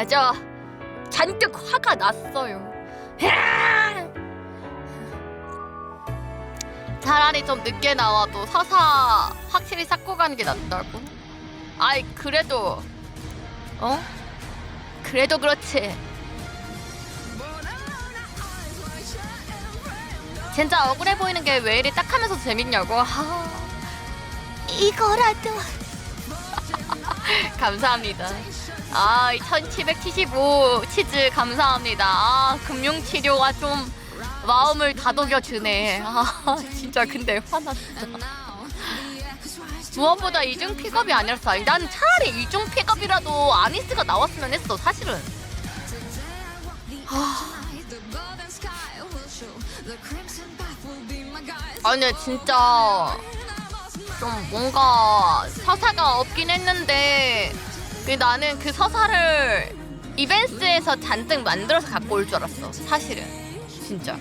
맞아. 잔뜩 화가 났어요. 차라리 좀 늦게 나와도 서사 확실히 쌓고 가는 게 낫다고. 아이 그래도 그래도 그렇지. 진짜 억울해 보이는 게 왜 이리 딱하면서 재밌냐고. 이거라도. 감사합니다. 1775 치즈 감사합니다. 금융치료가 좀 마음을 다독여주네. 진짜 근데 화났다. 무엇보다 이중 픽업이 아니라서. 난 차라리 이중 픽업이라도 아니스가 나왔으면 했어 사실은. 아니 진짜 좀 뭔가 서사가 없긴 했는데 나는 그 서사를 이벤트에서 잔뜩 만들어서 갖고 올 줄 알았어 사실은. 진짜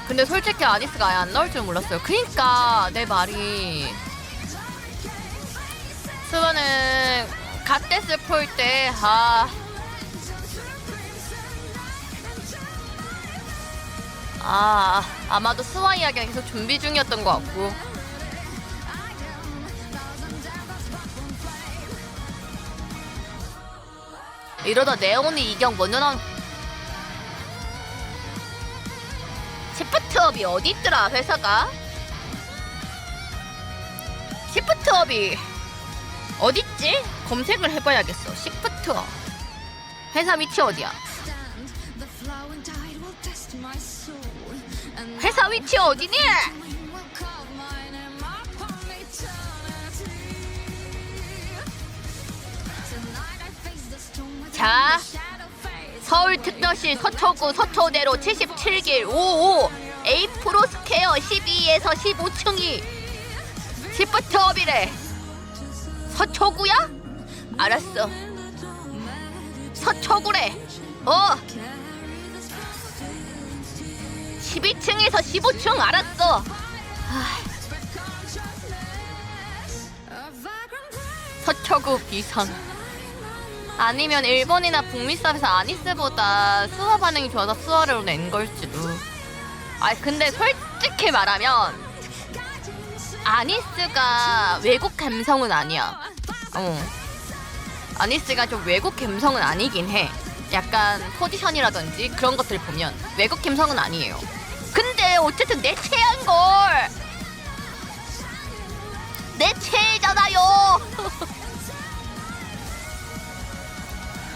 근데 솔직히 아니스가 아예 안 나올 줄 몰랐어요. 그니까 내 말이 수원은 갓데스 볼 때 아마도 스와 이야기가 계속 준비 중이었던 것 같고. 이러다 네온이 이경 먼저 나온. 시프트업이 어디 있더라 회사가? 시프트업이 어딨지? 검색을 해봐야겠어. 시프트업 회사 위치 어디야? 회사 위치 어디니? 자, 서울특별시 서초구 서초대로 77길 55 A 프로스퀘어 12에서 15층이 시프트업이래. 서초구야? 알았어. 서초구래. 12층에서 15층 알았어. 서초구 비상. 아니면 일본이나 북미 서비스 아니스보다 수화 반응이 좋아서 수화를 낸 걸지도. 근데 솔직히 말하면 아니스가 외국 감성은 아니야. 아니스가 좀 외국 감성은 아니긴 해. 약간 포지션이라든지 그런 것들 보면 외국 감성은 아니에요. 근데 어쨌든 내 최애인걸. 내 최애잖아요.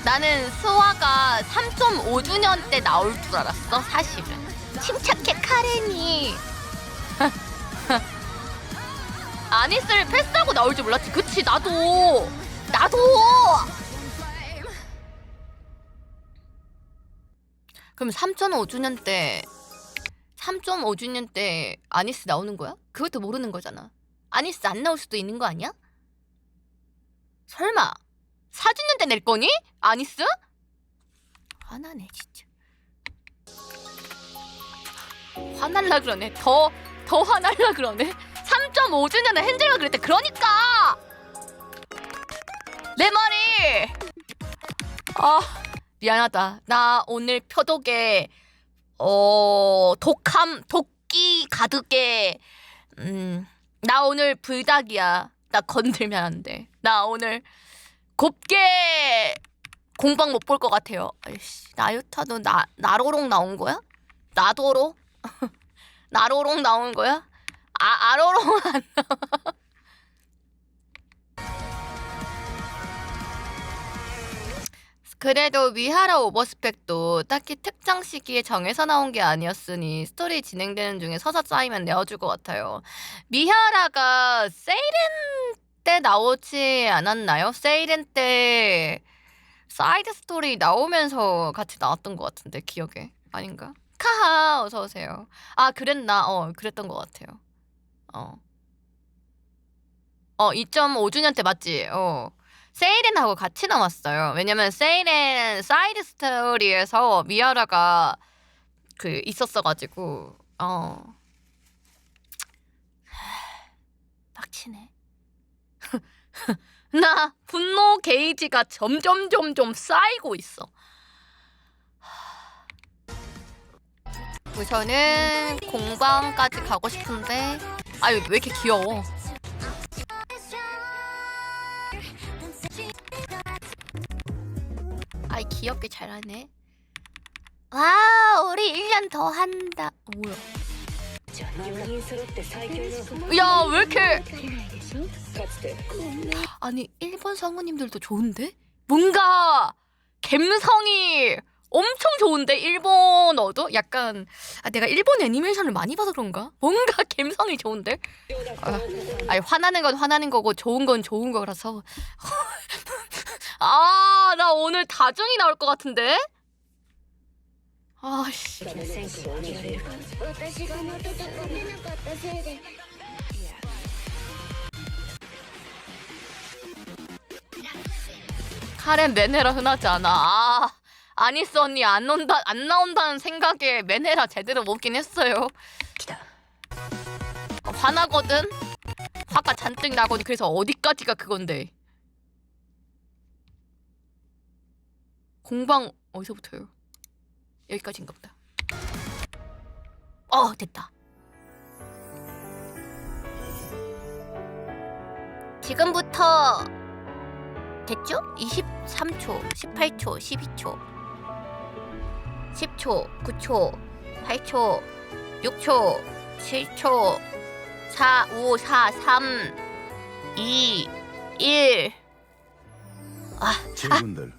나는 스와가 3.5주년 때 나올 줄 알았어 사실은. 침착해 카렌이. 아니스를 패스하고 나올 줄 몰랐지. 그치 나도. 그럼 3.5주년 때 아니스 나오는 거야? 그것도 모르는 거잖아. 아니스 안 나올 수도 있는 거 아니야? 설마 4주년 때 낼 거니? 아니스? 화나네 진짜. 화날라 그러네. 더 화날라 그러네. 3.5주년에 헨젤가 그랬대. 그러니까 내 말이. 미안하다. 나 오늘 표독에 도끼 가득에 나 오늘 불닭이야. 나 건들면 안 돼. 나 오늘 곱게 공방 못 볼 것 같아요. 아이씨, 나유타도 나로롱 나온 거야? 나도로? 나로롱 나온 거야? 아로롱 안 나와. 그래도 위하라 오버스펙도 딱히 특정 시기에 정해서 나온 게 아니었으니 스토리 진행되는 중에 서사 쌓이면 내어줄 것 같아요. 미하라가 세이렌 때 나오지 않았나요? 세이렌 때 사이드 스토리 나오면서 같이 나왔던 것 같은데 기억에. 아닌가? 카하 어서오세요. 그랬나? 그랬던 것 같아요. 2.5주년 때 맞지? 세이렌하고 같이 나왔어요. 왜냐면 세이렌 사이드 스토리에서 미아라가 그 있었어가지고 빡치네. 나 분노 게이지가 점점 쌓이고 있어. 우선은 공방까지 가고 싶은데 아유 왜 이렇게 귀여워. 아이 귀엽게 잘하네. 와 우리 1년 더 한다. 뭐야? 야 왜 이렇게 아니 일본 성우님들도 좋은데? 뭔가 감성이 엄청 좋은데 일본어도? 약간 내가 일본 애니메이션을 많이 봐서 그런가? 뭔가 감성이 좋은데? 아니 화나는 건 화나는 거고 좋은 건 좋은 거라서 아, 나 오늘 다중이 나올 것 같은데? 아씨. 카렌 메네라 흔하지 않아. 아니스 언니 안 나온다는 생각에 메네라 제대로 먹긴 했어요. 화나거든? 화가 잔뜩 나거든. 그래서 어디까지가 그건데. 공방 어디서부터요? 여기까지인가 보다. 됐다. 지금부터 됐죠? 23초, 18초, 12초, 10초, 9초, 8초, 6초, 7초, 4, 5, 4, 3, 2, 1. 친구들.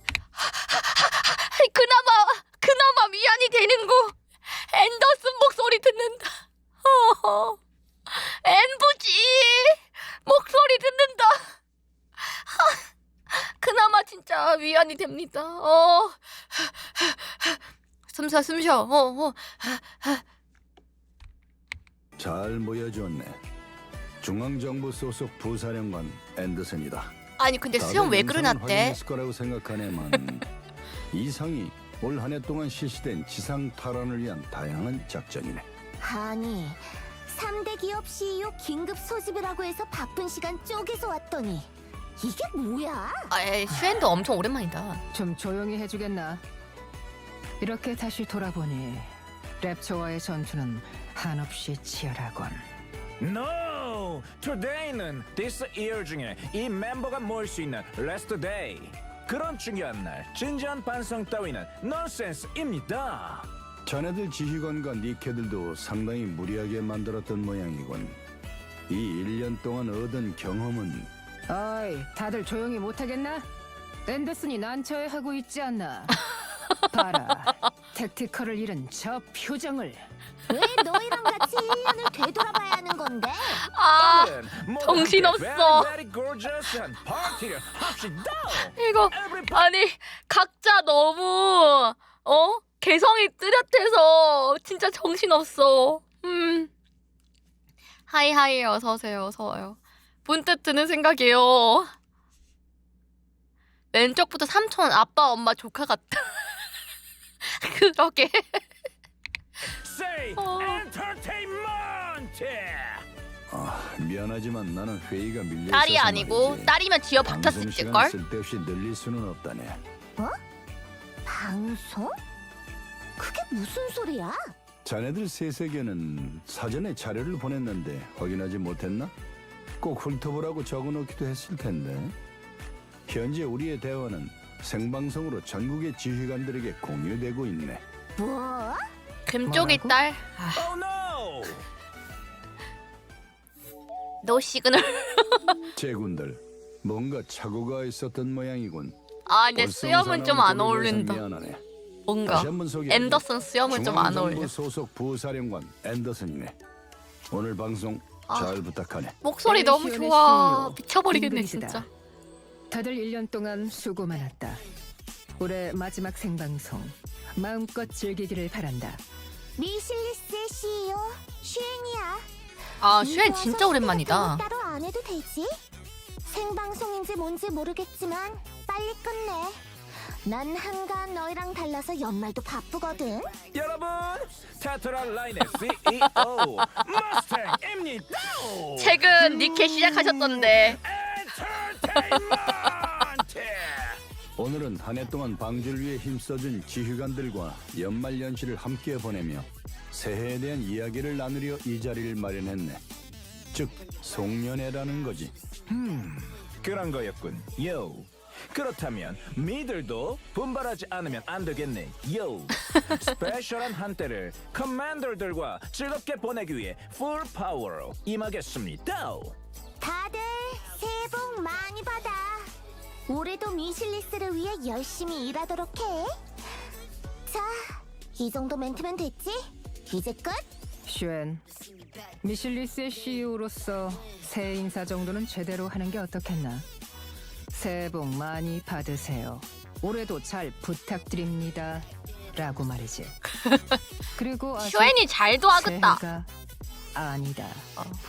그나마 위안이 되는 거. 앤더슨 목소리 듣는다. 앤부지 목소리 듣는다. 그나마 진짜 위안이 됩니다. 숨쉬어. 잘 모여줬네. 중앙정부 소속 부사령관 앤더슨이다. 아니 근데 수염 왜 그러났대? 확인했을 거라고 생각하네만 이 상이 올 한 해 동안 실시된 지상 탈환을 위한 다양한 작전이네. 아니, 3대 기업 CEO 긴급 소집이라고 해서 바쁜 시간 쪼개서 왔더니 이게 뭐야? 슈엔도 엄청 오랜만이다. 좀 조용히 해주겠나? 이렇게 다시 돌아보니 랩처와의 전투는 한없이 치열하군. No! Today는 this year 중에 이 멤버가 모일 수 있는 last day. 그런 중요한 날 진지한 반성 따위는 넌센스입니다. 자네들 지휘관과 니케들도 상당히 무리하게 만들었던 모양이군. 이 1년 동안 얻은 경험은 어이, 다들 조용히 못하겠나? 앤더슨이 난처해 하고 있지 않나? 봐라, 택티컬을 잃은 저 표정을. 왜 너희랑 같이 1년을 되돌아봐야 하는 건데? 정신없어. Very gorgeous한 파티를 합시다. 이거 아니 각자 너무 개성이 뚜렷해서 진짜 정신없어. 하이하이 어서오세요. 어서와요. 문득 드는 생각이에요. 왼쪽부터 삼촌 아빠 엄마 조카 같다. 그러게. Say entertainment. 미안하지만 나는 회의가 밀려 있어서 딸이 아니고 말이지. 딸이면 지어 방송 박혔을 시간을 걸. 쓸데없이 늘릴 수는 없다네. 방송? 그게 무슨 소리야? 자네들 셋에게는 사전에 자료를 보냈는데 확인하지 못했나? 꼭 훑어보라고 적어놓기도 했을 텐데. 현재 우리의 대화는 생방송으로 전국의 지휘관들에게 공유되고 있네. 뭐? 금쪽이 뭐라고? 딸. Oh no! 노 시그널. 제군들, 뭔가 착오가 있었던 모양이군. 근데 수염은 좀 안 어울린다. 미안하네. 뭔가 다시 한번 소개한다. 앤더슨 수염은 좀 안 중앙정부 어울려. 소속 부사령관 앤더슨이네. 오늘 방송 잘 부탁하네. 목소리 LA 너무 시온의 좋아. CEO, 미쳐버리겠네 잉그리드다. 진짜. 다들 1년 동안 수고 많았다. 올해 마지막 생방송 마음껏 즐기기를 바란다. 리실리스의 CEO 슈엔이야. 슈엔 진짜 오랜만이다. 따로 안 해도 되지? 생방송인지 뭔지 모르겠지만 빨리 끝내. 난 한간 너희랑 달라서 연말도 바쁘거든. 여러분, 테트라 라인의 CEO 머스탱입니다. 최근 니케 시작하셨던데. 엔터테인먼트. 오늘은 한 해 동안 방주를 위해 힘써준 지휘관들과 연말 연시를 함께 보내며 새해에 대한 이야기를 나누려 이 자리를 마련했네. 즉 송년회라는 거지. 그런 거였군. 요. 그렇다면 미들도 분발하지 않으면 안 되겠네. 요. 스페셜한 한때를 커맨더들과 즐겁게 보내기 위해 풀 파워로 임하겠습니다. 다들 새해 복 많이 받아. 올해도 미실리스를 위해 열심히 일하도록 해. 자, 이 정도 멘트면 됐지? 이제 끝? 쉔, 미실리스의 CEO로서 새해 인사 정도는 제대로 하는 게 어떻겠나? 새해 복 많이 받으세요. 올해도 잘 부탁드립니다. 라고 말이지. 그리고 아직 슈엔이 잘 도와줬다. 새해가 아니다.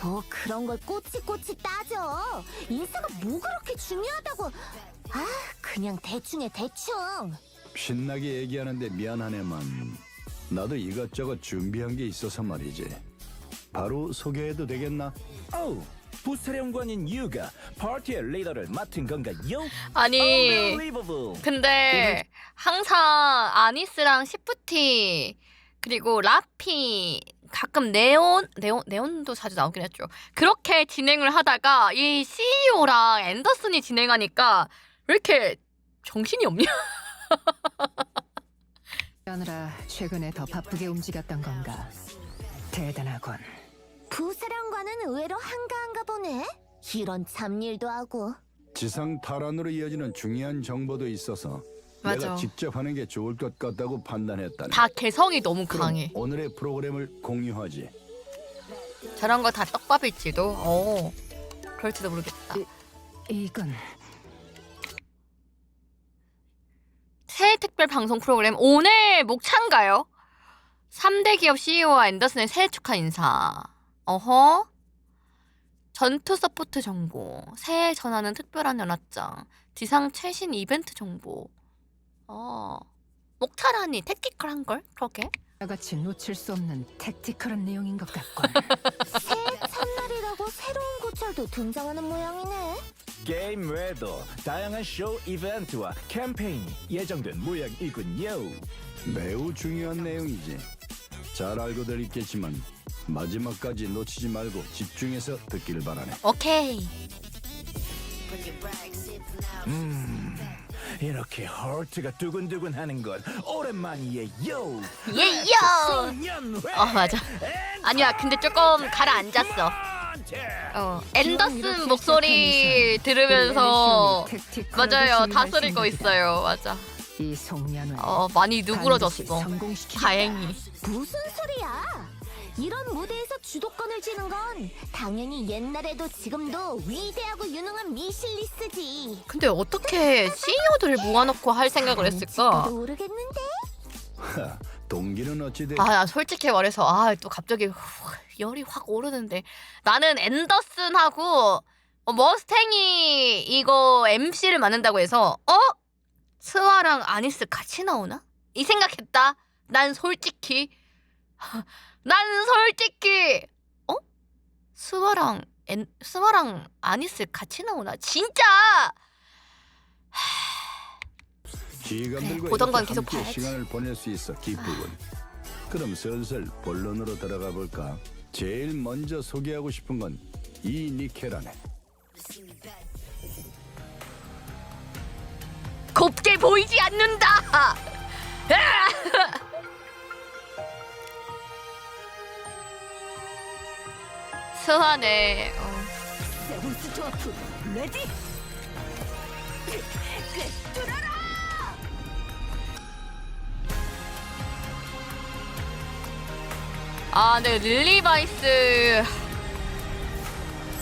뭐 그런 걸 꼬치꼬치 따져. 인사가 뭐 그렇게 중요하다고. 아, 그냥 대충해 대충. 신나게 얘기하는데 미안하네만 나도 이것저것 준비한 게 있어서 말이지. 바로 소개해도 되겠나? 오, 부사령관인 유가 파티의 리더를 맡은 건가요? 아니 Unbelievable. 근데 항상 아니스랑 시프티 그리고 라피 가끔 네온도 자주 나오긴 했죠. 그렇게 진행을 하다가 이 CEO랑 앤더슨이 진행하니까 왜 이렇게 정신이 없냐? 하느라 최근에 더 바쁘게 움직였던 건가? 대단하군. 부사령관은 의외로 한가한가 보네. 이런 잡일도 하고. 지상 탈환으로 이어지는 중요한 정보도 있어서 맞아. 내가 직접 하는 게 좋을 것 같다고 판단했다네. 다 개성이 너무 그럼 강해. 오늘의 프로그램을 공유하지. 저런 거 다 떡밥일지도. 그럴지도 모르겠다. 이건 새해 특별 방송 프로그램 오늘 목차인가요? 3대 기업 CEO와 앤더슨의 새해 축하 인사. 어허. 전투 서포트 정보. 새해 전하는 특별한 연합장. 지상 최신 이벤트 정보. 목차라니 택티컬한 걸? 그러게. 같이 놓칠 수 없는 택티컬한 내용인 것 같군. 새해 첫날이라고 새로운 고철도 등장하는 모양이네. 게임 외에도 다양한 쇼 이벤트와 캠페인이 예정된 모양이군요. 매우 중요한 내용이지. 잘 알고들 있겠지만 마지막까지 놓치지 말고 집중해서 듣길 바라네. 오케이. 이렇게 헐트가 두근두근 하는 건 오랜만이에요. 예요. 송년회. 맞아. 아니야, 근데 조금 가라앉았어. 앤더슨 목소리 들으면서 맞아요, 다 소리고 있어요. 맞아. 이 송년회 많이 누그러졌어. 성공시키겠다. 다행히. 무슨 소리야? 이런 무대에서 주도권을 쥐는 건 당연히 옛날에도 지금도 위대하고 유능한 미실리스지. 근데 어떻게 CEO들을 모아놓고 할 생각을 했을까? 도 모르겠는데. 동기는 어찌 돼? 솔직히 말해서 또 갑자기 열이 확 오르는데 나는 앤더슨하고 머스탱이 이거 MC를 맡는다고 해서 스와랑 아니스 같이 나오나? 이 생각했다. 난 솔직히 스와랑 아니스 같이 나오나? 진짜 지휘관들과 보던 건 이렇게 계속 함께 봐야지. 시간을 보낼 수 있어 기쁘군. 그럼 슬슬 본론으로 들어가 볼까? 제일 먼저 소개하고 싶은 건 이 니케라네. 곱게 보이지 않는다. 스와네. 세븐스 드워프 레디. 네, 릴리바이스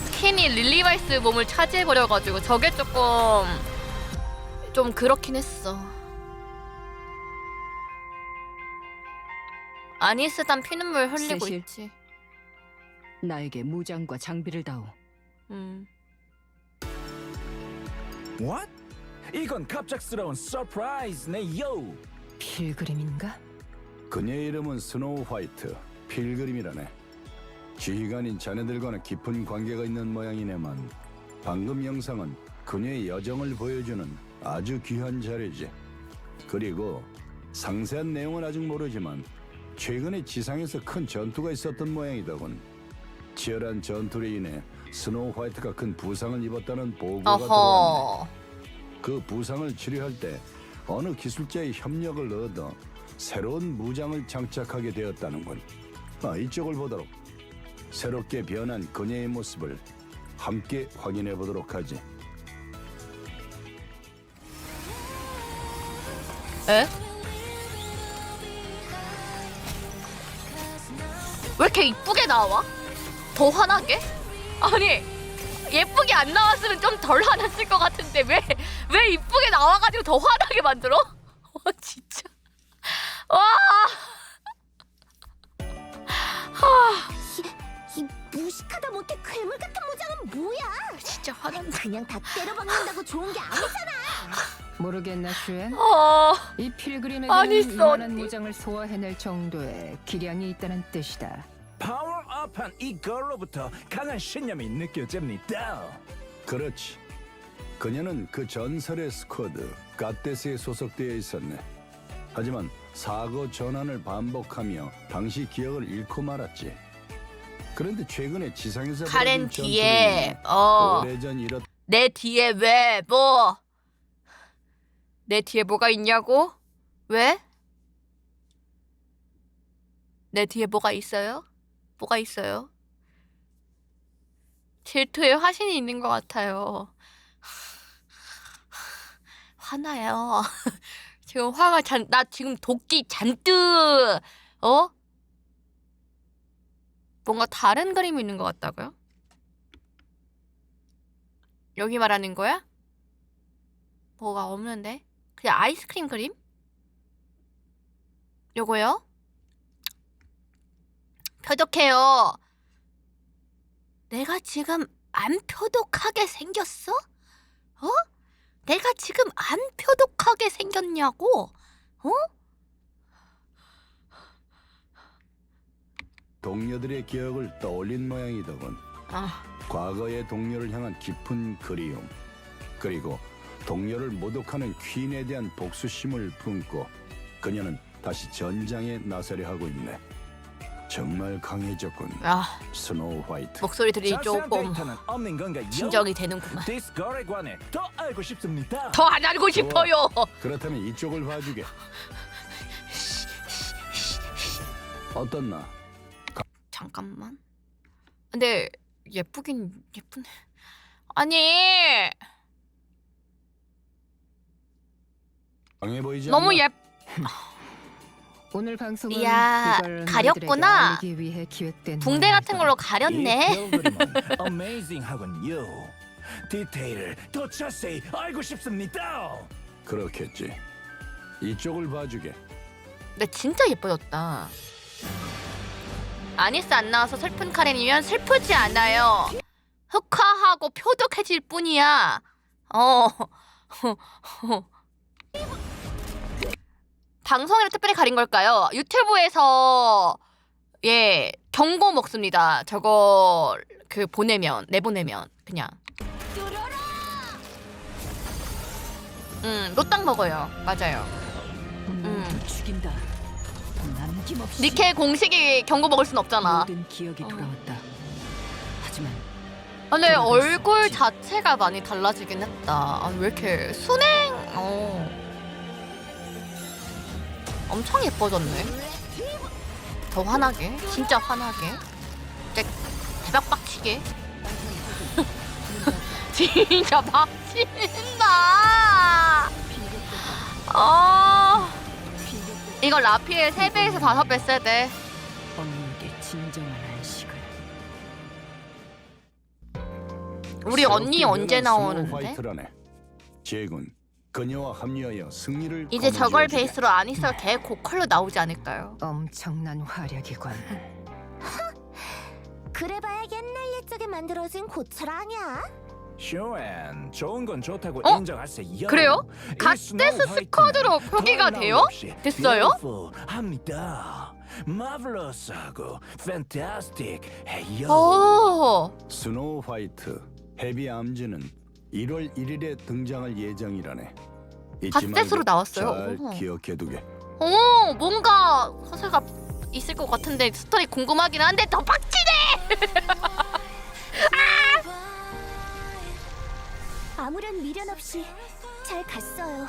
스킨이 릴리바이스 몸을 차지해버려가지고 저게 조금 좀 그렇긴 했어. 아니스단 피눈물 흘리고 세실. 있지. 나에게 무장과 장비를 다오. 음. What? 이건 갑작스러운 서프라이즈네요. 필그림인가? 그녀의 이름은 스노우 화이트, 필그림이라네. 지휘관인 자네들과는 깊은 관계가 있는 모양이네만 방금 영상은 그녀의 여정을 보여주는 아주 귀한 자료지. 그리고 상세한 내용은 아직 모르지만 최근에 지상에서 큰 전투가 있었던 모양이더군. 치열한 전투로 인해 스노우 화이트가 큰 부상을 입었다는 보고가 들어왔네. 어허. 그 부상을 치료할 때 어느 기술자의 협력을 얻어 새로운 무장을 장착하게 되었다는군. 이쪽을 보도록. 새롭게 변한 그녀의 모습을 함께 확인해 보도록 하지. 에? 왜 이렇게 이쁘게 나와? 더 화나게? 아니 예쁘게 안 나왔으면 좀 덜 화났을 것 같은데 왜 이쁘게 나와가지고 더 화나게 만들어? 진짜 와 이 무식하다 못해 괴물 같은 모장은 뭐야? 진짜 화난다. 그냥 다 때려박는다고 좋은 게 아니잖아. 모르겠나 슈엔? 이 필그림에게는 아니, 써니. 이만한 무장을 소화해낼 정도의 기량이 있다는 뜻이다. 파워업한 이걸로부터 강한 신념이 느껴집니다. 그렇지. 그녀는 그 전설의 스쿼드 갓데스에 소속되어 있었네. 하지만 사고 전환을 반복하며 당시 기억을 잃고 말았지. 그런데 최근에 지상에서 카렌 벌어진 뒤에 전투로 인해 오래전 잃었 내 뒤에 왜 뭐? 내 뒤에 뭐가 있냐고? 왜? 내 뒤에 뭐가 있어요? 뭐가 있어요? 질투에 화신이 있는 것 같아요. 화나요. 지금 화가 나 지금 도끼 잔뜩 뭔가 다른 그림이 있는 것 같다고요? 여기 말하는 거야? 뭐가 없는데? 그냥 아이스크림 그림? 요거요? 표독해요. 내가 지금 안 표독하게 생겼어? 내가 지금 안 표독하게 생겼냐고? 동료들의 기억을 떠올린 모양이더군. 과거의 동료를 향한 깊은 그리움, 그리고 동료를 모독하는 퀸에 대한 복수심을 품고 그녀는 다시 전장에 나서려 하고 있네. 정말 강해졌군. 스노우 화이트. 목소리들이 자세한 조금 데이터는 없는 건가요? 진정이 되는구만. 디스거에 관해 더 알고 싶습니다. 더 안 알고 싶어요. 그렇다면 이쪽을 봐주게. 어떻나? 잠깐만. 근데 예쁘긴 예쁘네. 아니 강해 보이지 너무 않나? 오늘 방송은 이야, 이걸 가렸구나. 너희들에게 알리기 위해 기획된 붕대 같은 걸로 이 가렸네. 프로그램은 어메이징하군요. 디테일을 더 자세히 알고 싶습니다. 그렇겠지. 이쪽을 봐주게. 근데 진짜 예뻐졌다. 아니스 안 나와서 슬픈 카렌이면 슬프지 않아요. 흑화하고 표독해질 뿐이야. 방송에는 특별히 가린 걸까요? 유튜브에서 경고 먹습니다. 저거 내보내면 그냥. 노딱 먹어요. 맞아요. 죽인다. 남김없이 니케 공식이 경고 먹을 순 없잖아. 모든 기억이 돌아왔다. 하지만 근데 돌아갈 수 얼굴 없지. 자체가 많이 달라지긴 했다. 왜 이렇게 엄청 예뻐졌네. 더 환하게, 진짜 환하게, 진짜 대박 빡치게. 진짜 빡친다. 이거 라피의 3배에서 5배 세대. 언니에게 진정한 안식을. 우리 언니 새롭게 언제 변한 스노우 나오는데? 화이트라네. 제군 그녀와 합류하여 승리를 이제 저걸 거머쥐어주게. 베이스로 아니서 개 고컬로 나오지 않을까요? 엄청난 활약이군. 그래봐야 옛날 옛적에 만들어진 고철 아니야? 쇼엔 좋은 건 좋다고 어? 인정하세요. 그래요? 이 갓데스 스노우 화이트는 스쿼드로 표기가 더할 돼요? 나위 없이 됐어요? beautiful합니다. 마블러스하고 팬타스틱 해요. 오. 스노우 화이트, 헤비 암즈는 1월 1일에 등장할 예정이라네. 잊지 갓데스로 말고 나왔어요? 잘 오. 기억해두게. 오, 뭔가 서사가 있을 것 같은데 스토리 궁금하긴 한데 더 빡치네. 아무런 미련 없이 잘 갔어요.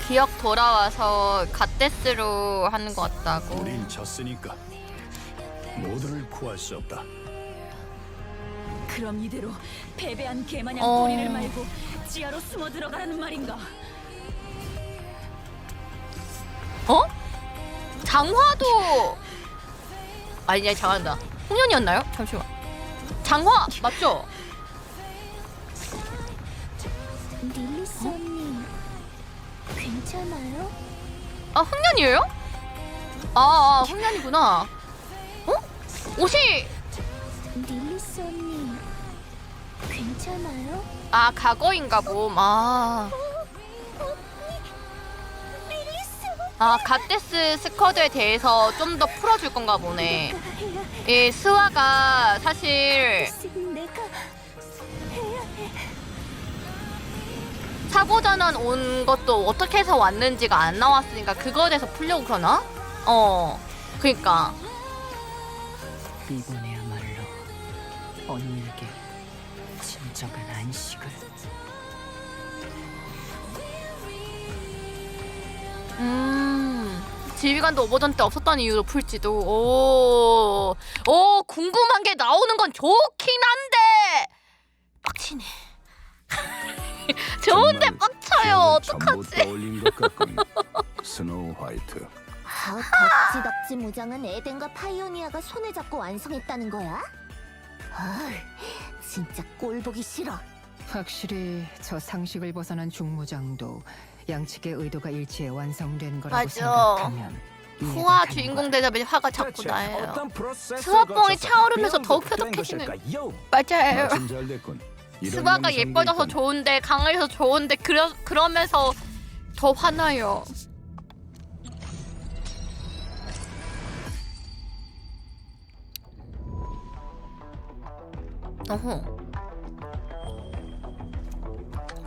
기억 돌아와서 갓데스로 하는 것 같다고. 우린 졌으니까 모두를 구할 수 없다. 그럼 이대로 패배한 개마냥 어. 꼬리를 말고 지하로 숨어 들어가라는 말인가? 어? 장화도 아니 장화다. 홍련이었나요? 잠시만. 장화 맞죠? 릴리스 언니 괜찮아요? 아 홍련이에요? 아 홍련이구나. 어? 옷이 릴리스 언니 괜찮아요? 아 과거인가 봄. 아 갓데스 스쿼드에 대해서 좀 더 풀어줄 건가 보네. 이 스와가 사실 내가 사고 전환 온 것도 어떻게 해서 왔는지가 안 나왔으니까 그거에 대해서 풀려고 그러나? 그니까 이번에야말로 언니에게 진정한 안식을. 지휘관도 오버전 때 없었던 이유로 풀지도. 오 궁금한 게 나오는 건 좋긴 한데 빡치네. 좋은데 정말 빡쳐요. 기억을 전부 어떡하지? 떠올린 것 같군. 스노우 화이트. 덕지 무장은 에덴과 파이오니아가 손을 잡고 완성했다는 거야? 진짜 꼴 보기 싫어. 확실히 저 상식을 벗어난 중무장도 양측의 의도가 일치해 완성된 거라고 맞아. 생각하면 이해가 후아 가는 주인공 거야. 대접에 화가 자꾸 대체 나요. 어떤 프로세스를 스와뽕이 거쳐서 차오르면서 빌드업 더욱 된 쾌적해지는. 것일까요? 맞아요. 마침 잘 됐군. 이런 스바가 영상도 예뻐져서 있다니. 좋은데 강해서 좋은데 그러면서 더 화나요. 어허.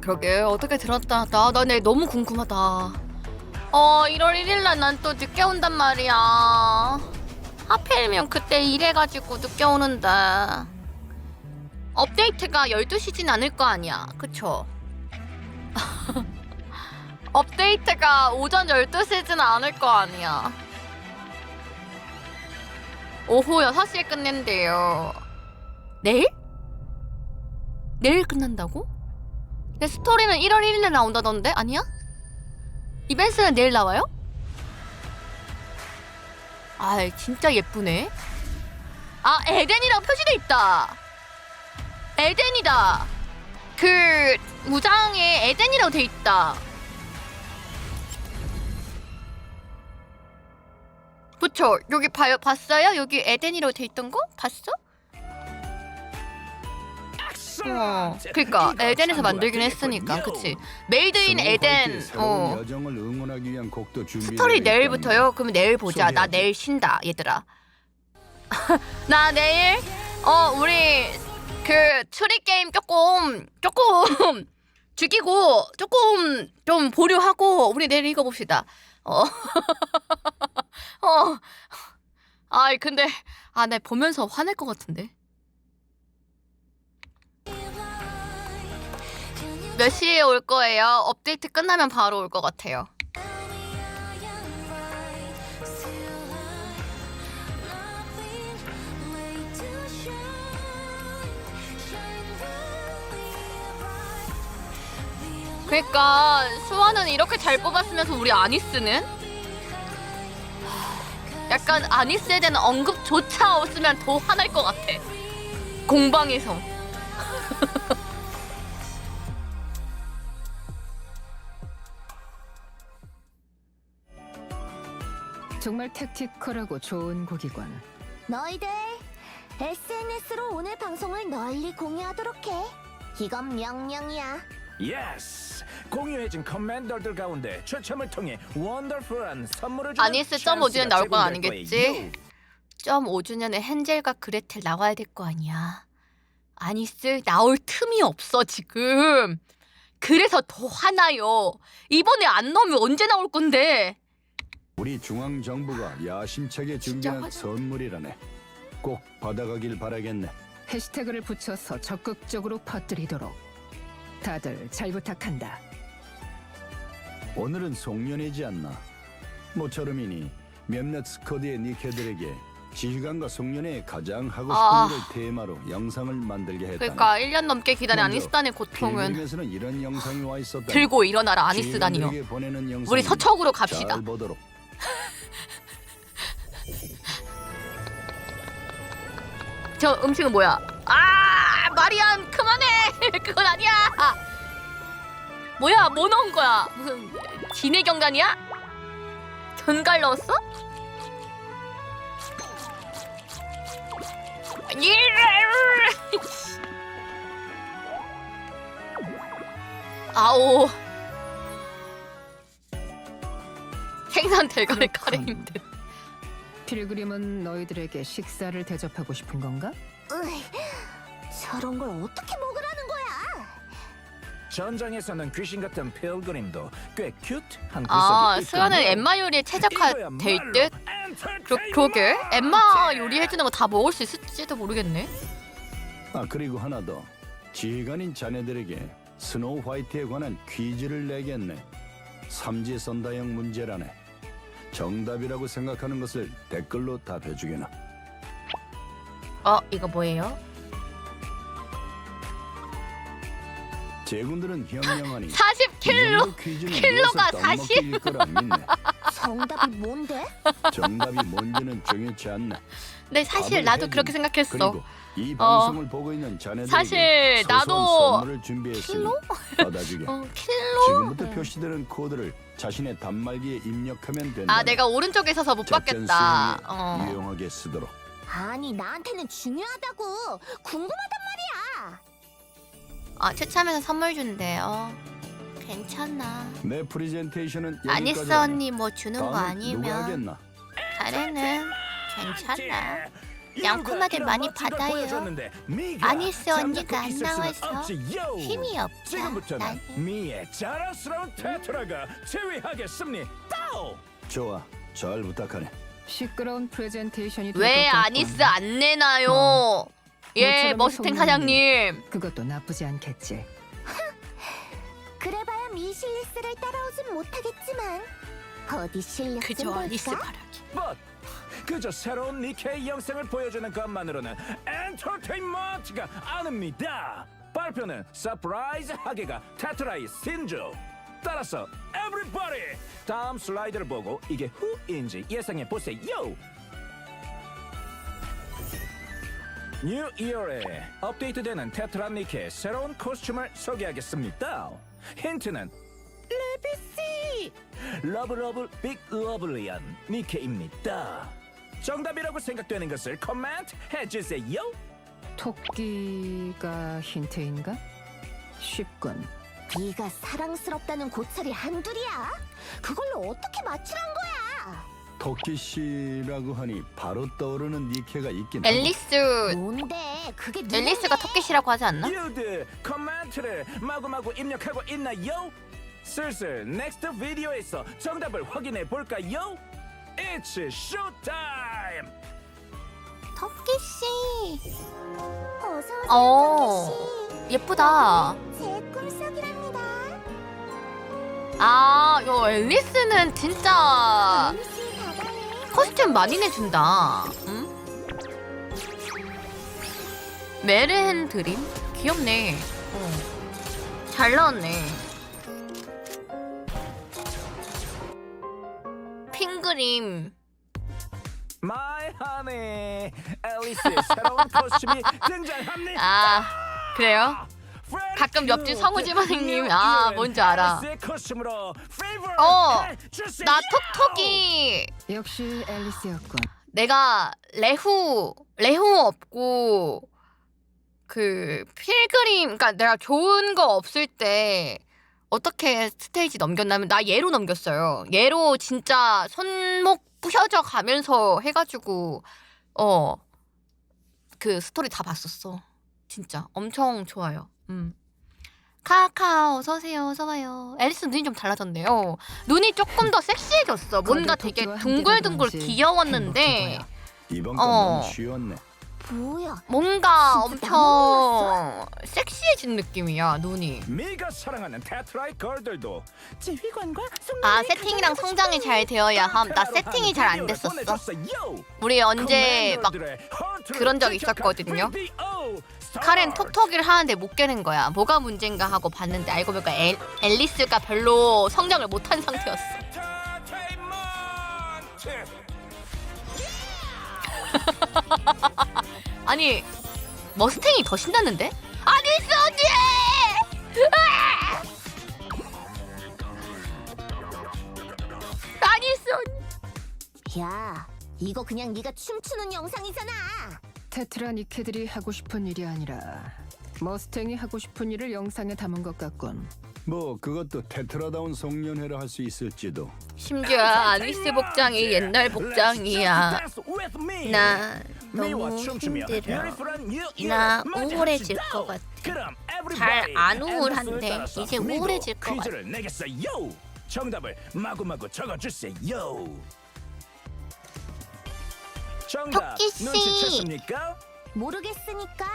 그러게 어떻게 들었다. 나 내일 너무 궁금하다. 1월 1일날 난 또 늦게 온단 말이야. 하필이면 그때 일해가지고 늦게 오는데. 업데이트가 12시진 않을 거 아니야. 그쵸? 업데이트가 오전 12시진 않을 거 아니야. 오후 6시에 끝낸대요. 내일? 내일 끝난다고? 내 스토리는 1월 1일에 나온다던데? 아니야? 이벤트는 내일 나와요? 아 진짜 예쁘네. 아 에덴이라고 표시돼 있다. 에덴이다. 그 무장에 에덴이라고 돼 있다. 그쵸? 여기 봤어요? 여기 에덴이라고 돼 있던 거? 봤어? 그니까 에덴에서 만들긴 했으니까 그치. 메이드 인 스노우 에덴. 화이트의 새로운 여정을 응원하기 위한 곡도 준비. 스토리 내일부터요? 그럼 내일 보자. 나 소개하지. 내일 쉰다 얘들아. 나 내일 우리 그 추리 게임 조금 죽이고 조금 좀 보류하고 우리 내일 읽어봅시다. 아이 근데 나 보면서 화낼 것 같은데. 몇 시에 올 거예요? 업데이트 끝나면 바로 올 것 같아요. 그러니까 수아는 이렇게 잘 뽑았으면서 우리 아니스는? 약간 아니스에 대한 언급조차 없으면 더 화날 것 같아. 공방에서. 정말 택티컬하고 좋은 곡이군. 너희들 SNS로 오늘 방송을 널리 공유하도록 해. 이건 명령이야. 예스! 공유해진 커맨더들 가운데 추첨을 통해 원더풀한 선물을 주는 아니스 점 5주년 나올 건 찬스가 아니겠지? 제공될 거예요. 점 5주년에 헨젤과 그레텔 나와야 될 거 아니야. 아니스 나올 틈이 없어 지금. 그래서 더 화나요. 이번에 안 넣으면 언제 나올 건데? 우리 중앙 정부가 야심차게 준비한 화장- 선물이라네. 꼭 받아가길 바라겠네. 해시태그를 붙여서 적극적으로 퍼뜨리도록. 다들 잘 부탁한다. 오늘은 송년회지 않나? 모처럼이니 몇몇 스쿼드의 니케들에게 지휘관과 송년회에 가장 하고 싶은 아. 일을 테마로 영상을 만들게 했다. 그러니까 1년 넘게 기다린 먼저 아니스단의 고통은 필름에서는 이런 영상이 와 있었다. 들고 일어나라 아니스단이요. 보내는 영상 우리 서쪽으로 갑시다. 잘 보도록. 저 음식은 뭐야? 아 마리안 그만해. 그건 아니야. 뭐야 뭐 넣은 거야? 무슨 진해경단이야? 견갈 넣었어? 아오 생선 대가리 카레 힘들. 필그림은 너희들에게 식사를 대접하고 싶은 건가? 으이, 저런 걸 어떻게 먹으라는 거야? 전장에서는 귀신 같은 필그림도 꽤 큐트한 아 구석이 수연은 있군요. 엠마 요리에 최적화돼 이거야말로 있듯. 그러게 엔터테인먼트! 엠마 요리해주는 거 다 먹을 수 있을지도 모르겠네. 아 그리고 하나 더. 지휘관인 자네들에게 스노우 화이트에 관한 퀴즈를 내겠네. 삼지 선다형 문제라네. 정답이라고 생각하는 것을 댓글로 답해주게나. 이거 뭐예요? 제군들은 현명하니 40킬로 킬로가 40? 거라 믿네. 정답이 뭔데? 정답이 뭔지는 중요치 않네. 근데 사실 답을 나도 해준. 그렇게 생각했어. 그리고 이 방송을 보고 있는 자네들에게 사실 소소한 나도 선물을 준비했으니 받아주게. 킬로? 지금부터 표시되는 코드를 자신의 단말기에 입력하면 된다. 아 내가 오른쪽에 서서 못 받겠다. 유용하게 쓰도록. 아니 나한테는 중요하다고. 궁금하단 말이야. 추첨해서 선물 준대요. 괜찮아. 내 프레젠테이션은 아니스 여기까지라네. 언니 뭐 주는 거 다음은 누가 아니면 하겠나? 자네는 괜찮아. 양코마들 많이 받아요. 아니스 언니가 안 나와서 힘이 없다. 지금부터는 나는. 미의 자랑스러운 테트라가 제위하겠습니다. 좋아, 잘 부탁하네. 시끄러운 프레젠테이션이 될 왜 것 같군. 아니스 안 내나요? 예 모처럼 머스탱 성능이- 사장님. 그것도 나쁘지 않겠지. 그래봐야 미실리스를 따라오진 못하겠지만 어디 실력 좀 그저 볼까? 아니스 바라기. But 그저 새로운 니케이 영상을 보여주는 것만으로는 엔터테인먼트가 아닙니다. 발표는 서프라이즈하게가 테트라의 신조. 따라서 everybody 다음 슬라이드를 보고 이게 who인지 예상해 보세요. 뉴 이어에 업데이트되는 테트라 니케의 새로운 코스튬을 소개하겠습니다. 힌트는 레비씨 러브러브 빅 러블리한 니케입니다. 정답이라고 생각되는 것을 코멘트 해주세요. 토끼가 힌트인가? 쉽군. 네가 사랑스럽다는 고찰이 한둘이야. 그걸로 어떻게 맞추란 거야? 토끼 씨라고 하니 바로 떠오르는 니케가 있긴 하고. 앨리스. 뭔데? 그게 누군데? 앨리스가 토끼시라고 하지 않나? 유드 코멘트를 마구마구 입력하고 있나요? 슬슬 넥스트 비디오에서 정답을 확인해 볼까요? It's showtime! 토끼 씨. 어서 어. 오세요, 예쁘다. 토끼 씨. 제 꿈속이랍니다. 요 앨리스는 진짜 앨리스 가방에 코스튬 많이 내준다. 응? 메르헨 드림? 귀엽네. 잘 나왔네. 핑그림. My honey, 앨리스의 새로운 코스튬이 등장합니다. 아, 그래요? 가끔 옆집 성우지마님 뭔지 알아. 나 나 톡톡이 역시 앨리스였군. 내가 레후 없고 그 필그림 그러니까 내가 좋은 거 없을 때 어떻게 스테이지 넘겼냐면 나 얘로 넘겼어요. 얘로 진짜 손목 부셔져 가면서 해가지고 그 스토리 다 봤었어. 진짜 엄청 좋아요. 카카 어서오세요. 어서와요. 앨리스 눈이 좀 달라졌네요. 눈이 조금 더 섹시해졌어. 뭔가 되게 둥글둥글 귀여웠는데 이번 건 너무 쉬웠네. 뭐야? 뭔가 진짜 나만 엄청 섹시해진 느낌이야. 눈이. 네가 사랑하는 테트라이 걸들도 지휘관과 세팅이랑 성장이 잘 되어야 함. 나 세팅이 잘 안 됐었어. 우리 언제 막 그런 적 있었거든요. 카렌 톡톡이를 하는데 못 깨는 거야. 뭐가 문제인가 하고 봤는데 알고 보니까 앨리스가 별로 성장을 못한 상태였어. 아니 머스탱이 더 신났는데? 아니스 언니! 아니스 언니! 야, 이거 그냥 네가 춤추는 영상이잖아. 테트라 니케들이 하고 싶은 일이 아니라 머스탱이 하고 싶은 일을 영상에 담은 것 같군. 뭐 그것도 테트라다운 송년회라 할 수 있을지도. 심지어 아니스 복장이 옛날 복장이야. 나 너무 힘들어. 나 우울해질 것 같아. 잘 안 우울한데 이제 우울해질 것 같아. 퀴즈를 내겠어요. 정답을 마구마구 적어주세요. 정답 토끼 씨. 눈치챘습니까? 모르겠으니까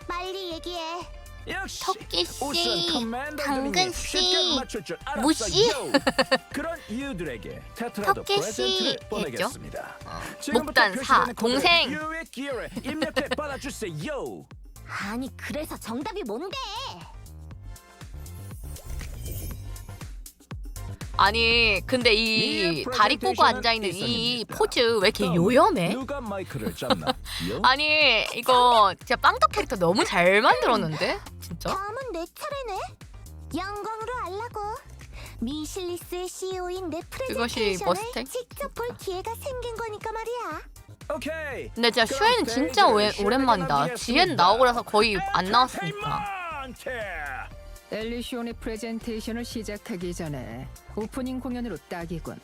빨리 얘기해. 역시 토끼 씨, 우선 커맨더들이 당근 쉽게 씨, 맞출 줄 무시? 알았어요. 그런 이유들에게 테트라도 토끼 씨 프레젠트를 했죠? 보내겠습니다. 지금부터 목단 사, 표시되는 코드에 동생. 유의 기여를 입력해 받아주세요. 아니 그래서 정답이 뭔데? 아니 근데 이 다리 꼬고 앉아있는 이 포즈 왜 이렇게 요염해? 누가 마이크를 잡나? 아니 이거 진짜 빵떡 캐릭터 너무 잘 만들었는데? 진짜? 다음은 내 차례네. 영광으로 알라고. 미실리스의 CEO인 내 그것이 프레젠테이션을 머스탱? 직접 볼 기회가 생긴 거니까 말이야. 오케이. 근데 진짜 슈에는 진짜 오랜만이다. 지엔 나오고 나서 거의 안 나왔으니까. 엘리시온의 프레젠테이션을 시작하기 전에 오프닝 공연으로 딱이군.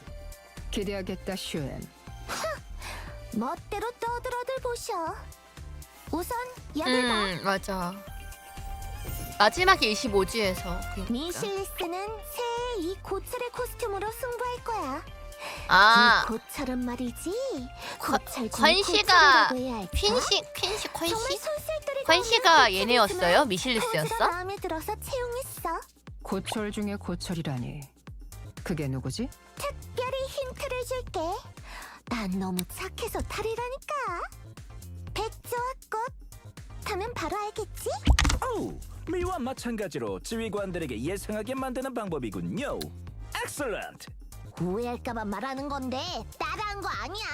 기대하겠다, 슈엔. 멋대로 떠들어들 보셔. 우선 약을 봐. 맞아. 마지막에 25지에서 미실리스는 새해 이 고철의 코스튬으로 승부할 거야. 이 고철은 말이지. 고철 중 권씨가 고철이라고 해야 할까? 퀸씨 정말 권씨? 솔솔들이 권씨가 얘네였어요? 미실리스였어? 고철의 마음에 들어서 채용했어. 고철 중에 고철이라니. 그게 누구지? 특별히 힌트를 줄게. 난 너무 착해서 탈이라니까. 백조와 꽃 타면 바로 알겠지? 오, 미와 마찬가지로 지휘관들에게 예상하게 만드는 방법이군요. 엑셀런트. 오해할까봐 말하는 건데 따라한 거 아니야.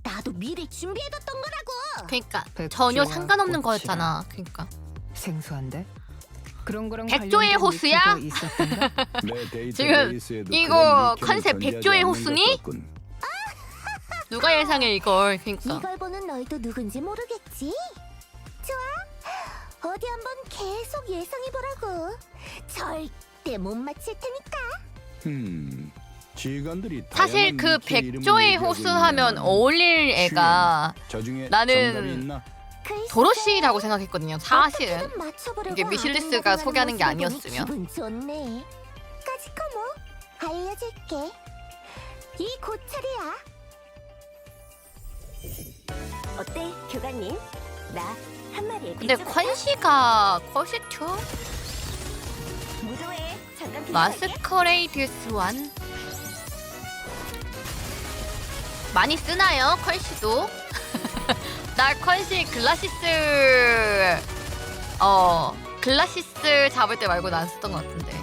나도 미리 준비해뒀던 거라고. 그니까 백조와 전혀 상관없는 꽃이라. 거였잖아. 그니까 생소한데? 그런 거랑 백조의 관련된 호수야? 위키가 있었던가? 내 이거 데이터베이스에도 그런 니케는 컨셉 존재하지 백조의 않는 호수니? 것 같군. 누가 예상해 이걸? 그니까 이걸 보는 너희도 누군지 모르겠지? 좋아. 어디 한번 계속 예상해보라고. 절대 못 맞힐 테니까. 지휘관들이 사실 다양한 그 니케 이름을 백조의 얘기하고 호수 하면 있네요. 어울릴 애가 저 중에 나는 정답이 있나? 글쎄, 도로시라고 생각했거든요. 사실은 어떻게든 맞춰보려고 이게 미실리스가 아둥바둥하는 소개하는 게 모습을 보니 아니었으면. 기분 좋네. 까짓거 뭐 알려줄게. 이 고철이야. 어때 교관님? 나 한 마리에 근데 콴씨가 퀄시투? 무도회 잠깐 마스커레이드 스완 많이 쓰나요? 퀄시도? 나 퀄시 글라시스 잡을 때 말고는 안 썼던 것 같은데.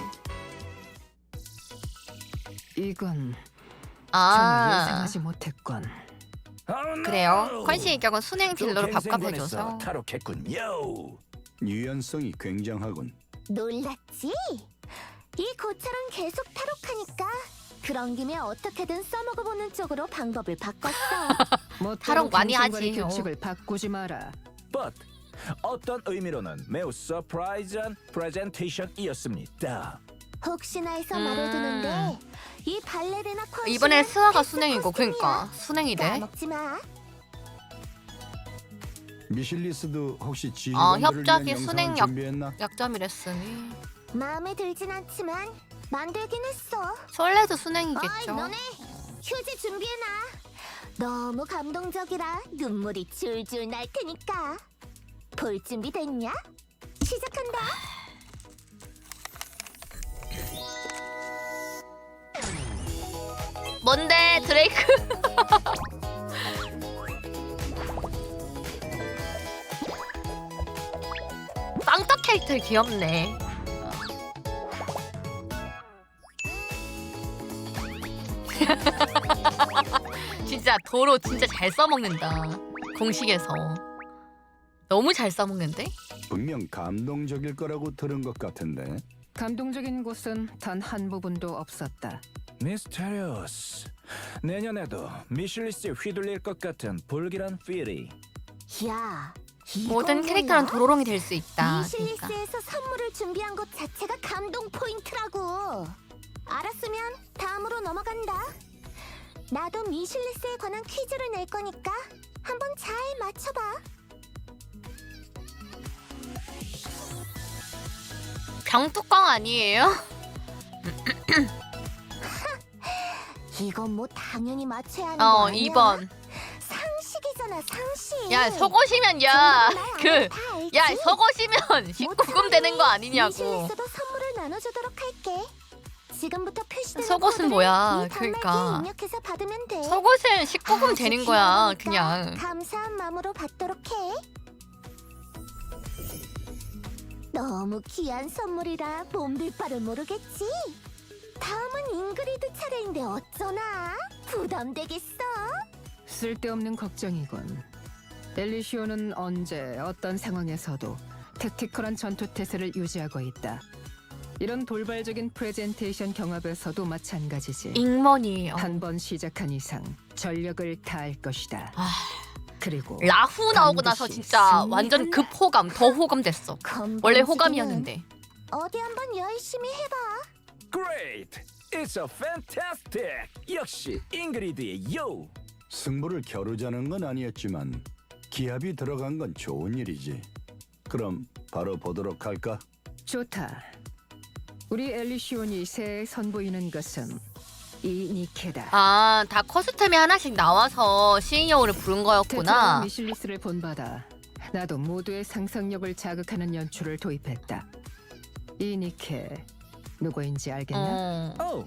이건 정말 아 예상하지 못했군. 그래요? 퀄시의 경우 순행 딜러로 밥값해줘서. 탈옥했군요. 유연성이 굉장하군. 놀랐지? 이 고철은 계속 탈옥하니까 그런 김에 어떻게든 써먹어보는 쪽으로 방법을 바꿨어. 탈옥 많이 하지. 규칙을 바꾸지 마라. But 어떤 의미로는 매우 서프라이즈한 프레젠테이션이었습니다. 혹시나 해서 말해두는데 이 발레리나 컷이 이번에 스와가 순행이고 그러니까 순행이래. 까먹지 마. 미실리스도 혹시 지휘관들을 협작이 위한 순행 영상을 약- 준비했나? 약점이랬으니 마음에 들진 않지만 만들긴 했어. 설레도 어이 순행이겠죠. 너네 휴지 준비해놔. 너무 감동적이라 눈물이 줄줄 날 테니까. 볼 준비 됐냐? 시작한다. 뭔데 드레이크? 빵떡 캐릭터 귀엽네. 진짜 도로 진짜 잘 써먹는다. 공식에서 너무 잘 써먹는데? 분명 감동적일 거라고 들은 것 같은데. 감동적인 곳은 단 한 부분도 없었다. 미스테리어스. 내년에도 미실리스에 휘둘릴 것 같은 불길한 필이. 야, 모든 캐릭터는 도로롱이 될 수 있다. 그러니까. 미실리스에서 선물을 준비한 것 자체가 감동 포인트라고. 알았으면 다음으로 넘어간다. 나도 미실리스에 관한 퀴즈를 낼 거니까 한번 잘 맞춰봐. 병뚜껑 아니에요? 이건 뭐 당연히 맞춰야 하는 거 아니야? 2번. 상식이잖아, 상식. 야 속옷이면 야 그 다 알지? 야 속옷이면 19금 되는 거 아니냐고. 미실리스도 선물을 나눠주도록 할게. 지금부터 표시되는 속옷은 코드를 뭐야, 이 단말기에 그러니까. 입력해서 받으면 돼. 속옷은 19금 아주 되는 거야 귀여우니까 그냥. 감사한 마음으로 받도록 해. 너무 귀한 선물이라 몸둘 바를 모르겠지. 다음은 잉그리드 차례인데 어쩌나? 부담되겠어? 쓸데없는 걱정이군. 엘리시오는 언제 어떤 상황에서도 택티컬한 전투 태세를 유지하고 있다. 이런 돌발적인 프레젠테이션 경합에서도 마찬가지지. 잉머니에요. 한 번 시작한 이상 전력을 다할 것이다. 아. 그리고 라후 나오고 나서 반드시 진짜 승리한다. 완전 급호감 더 호감 됐어. 원래 호감이었는데. 어디 한번 열심히 해봐. Great! It's a fantastic! 역시 잉그리드의 요! 승부를 겨루자는 건 아니었지만 기합이 들어간 건 좋은 일이지. 그럼 바로 보도록 할까? 좋다. 우리 엘리시온이 새해 선보이는 것은 이 니케다. 다 커스텀이 하나씩 나와서 시인여우를 부른 테트라 거였구나. 미실리스를 본받아 나도 모두의 상상력을 자극하는 연출을 도입했다. 이 니케 누구인지 알겠나? 어.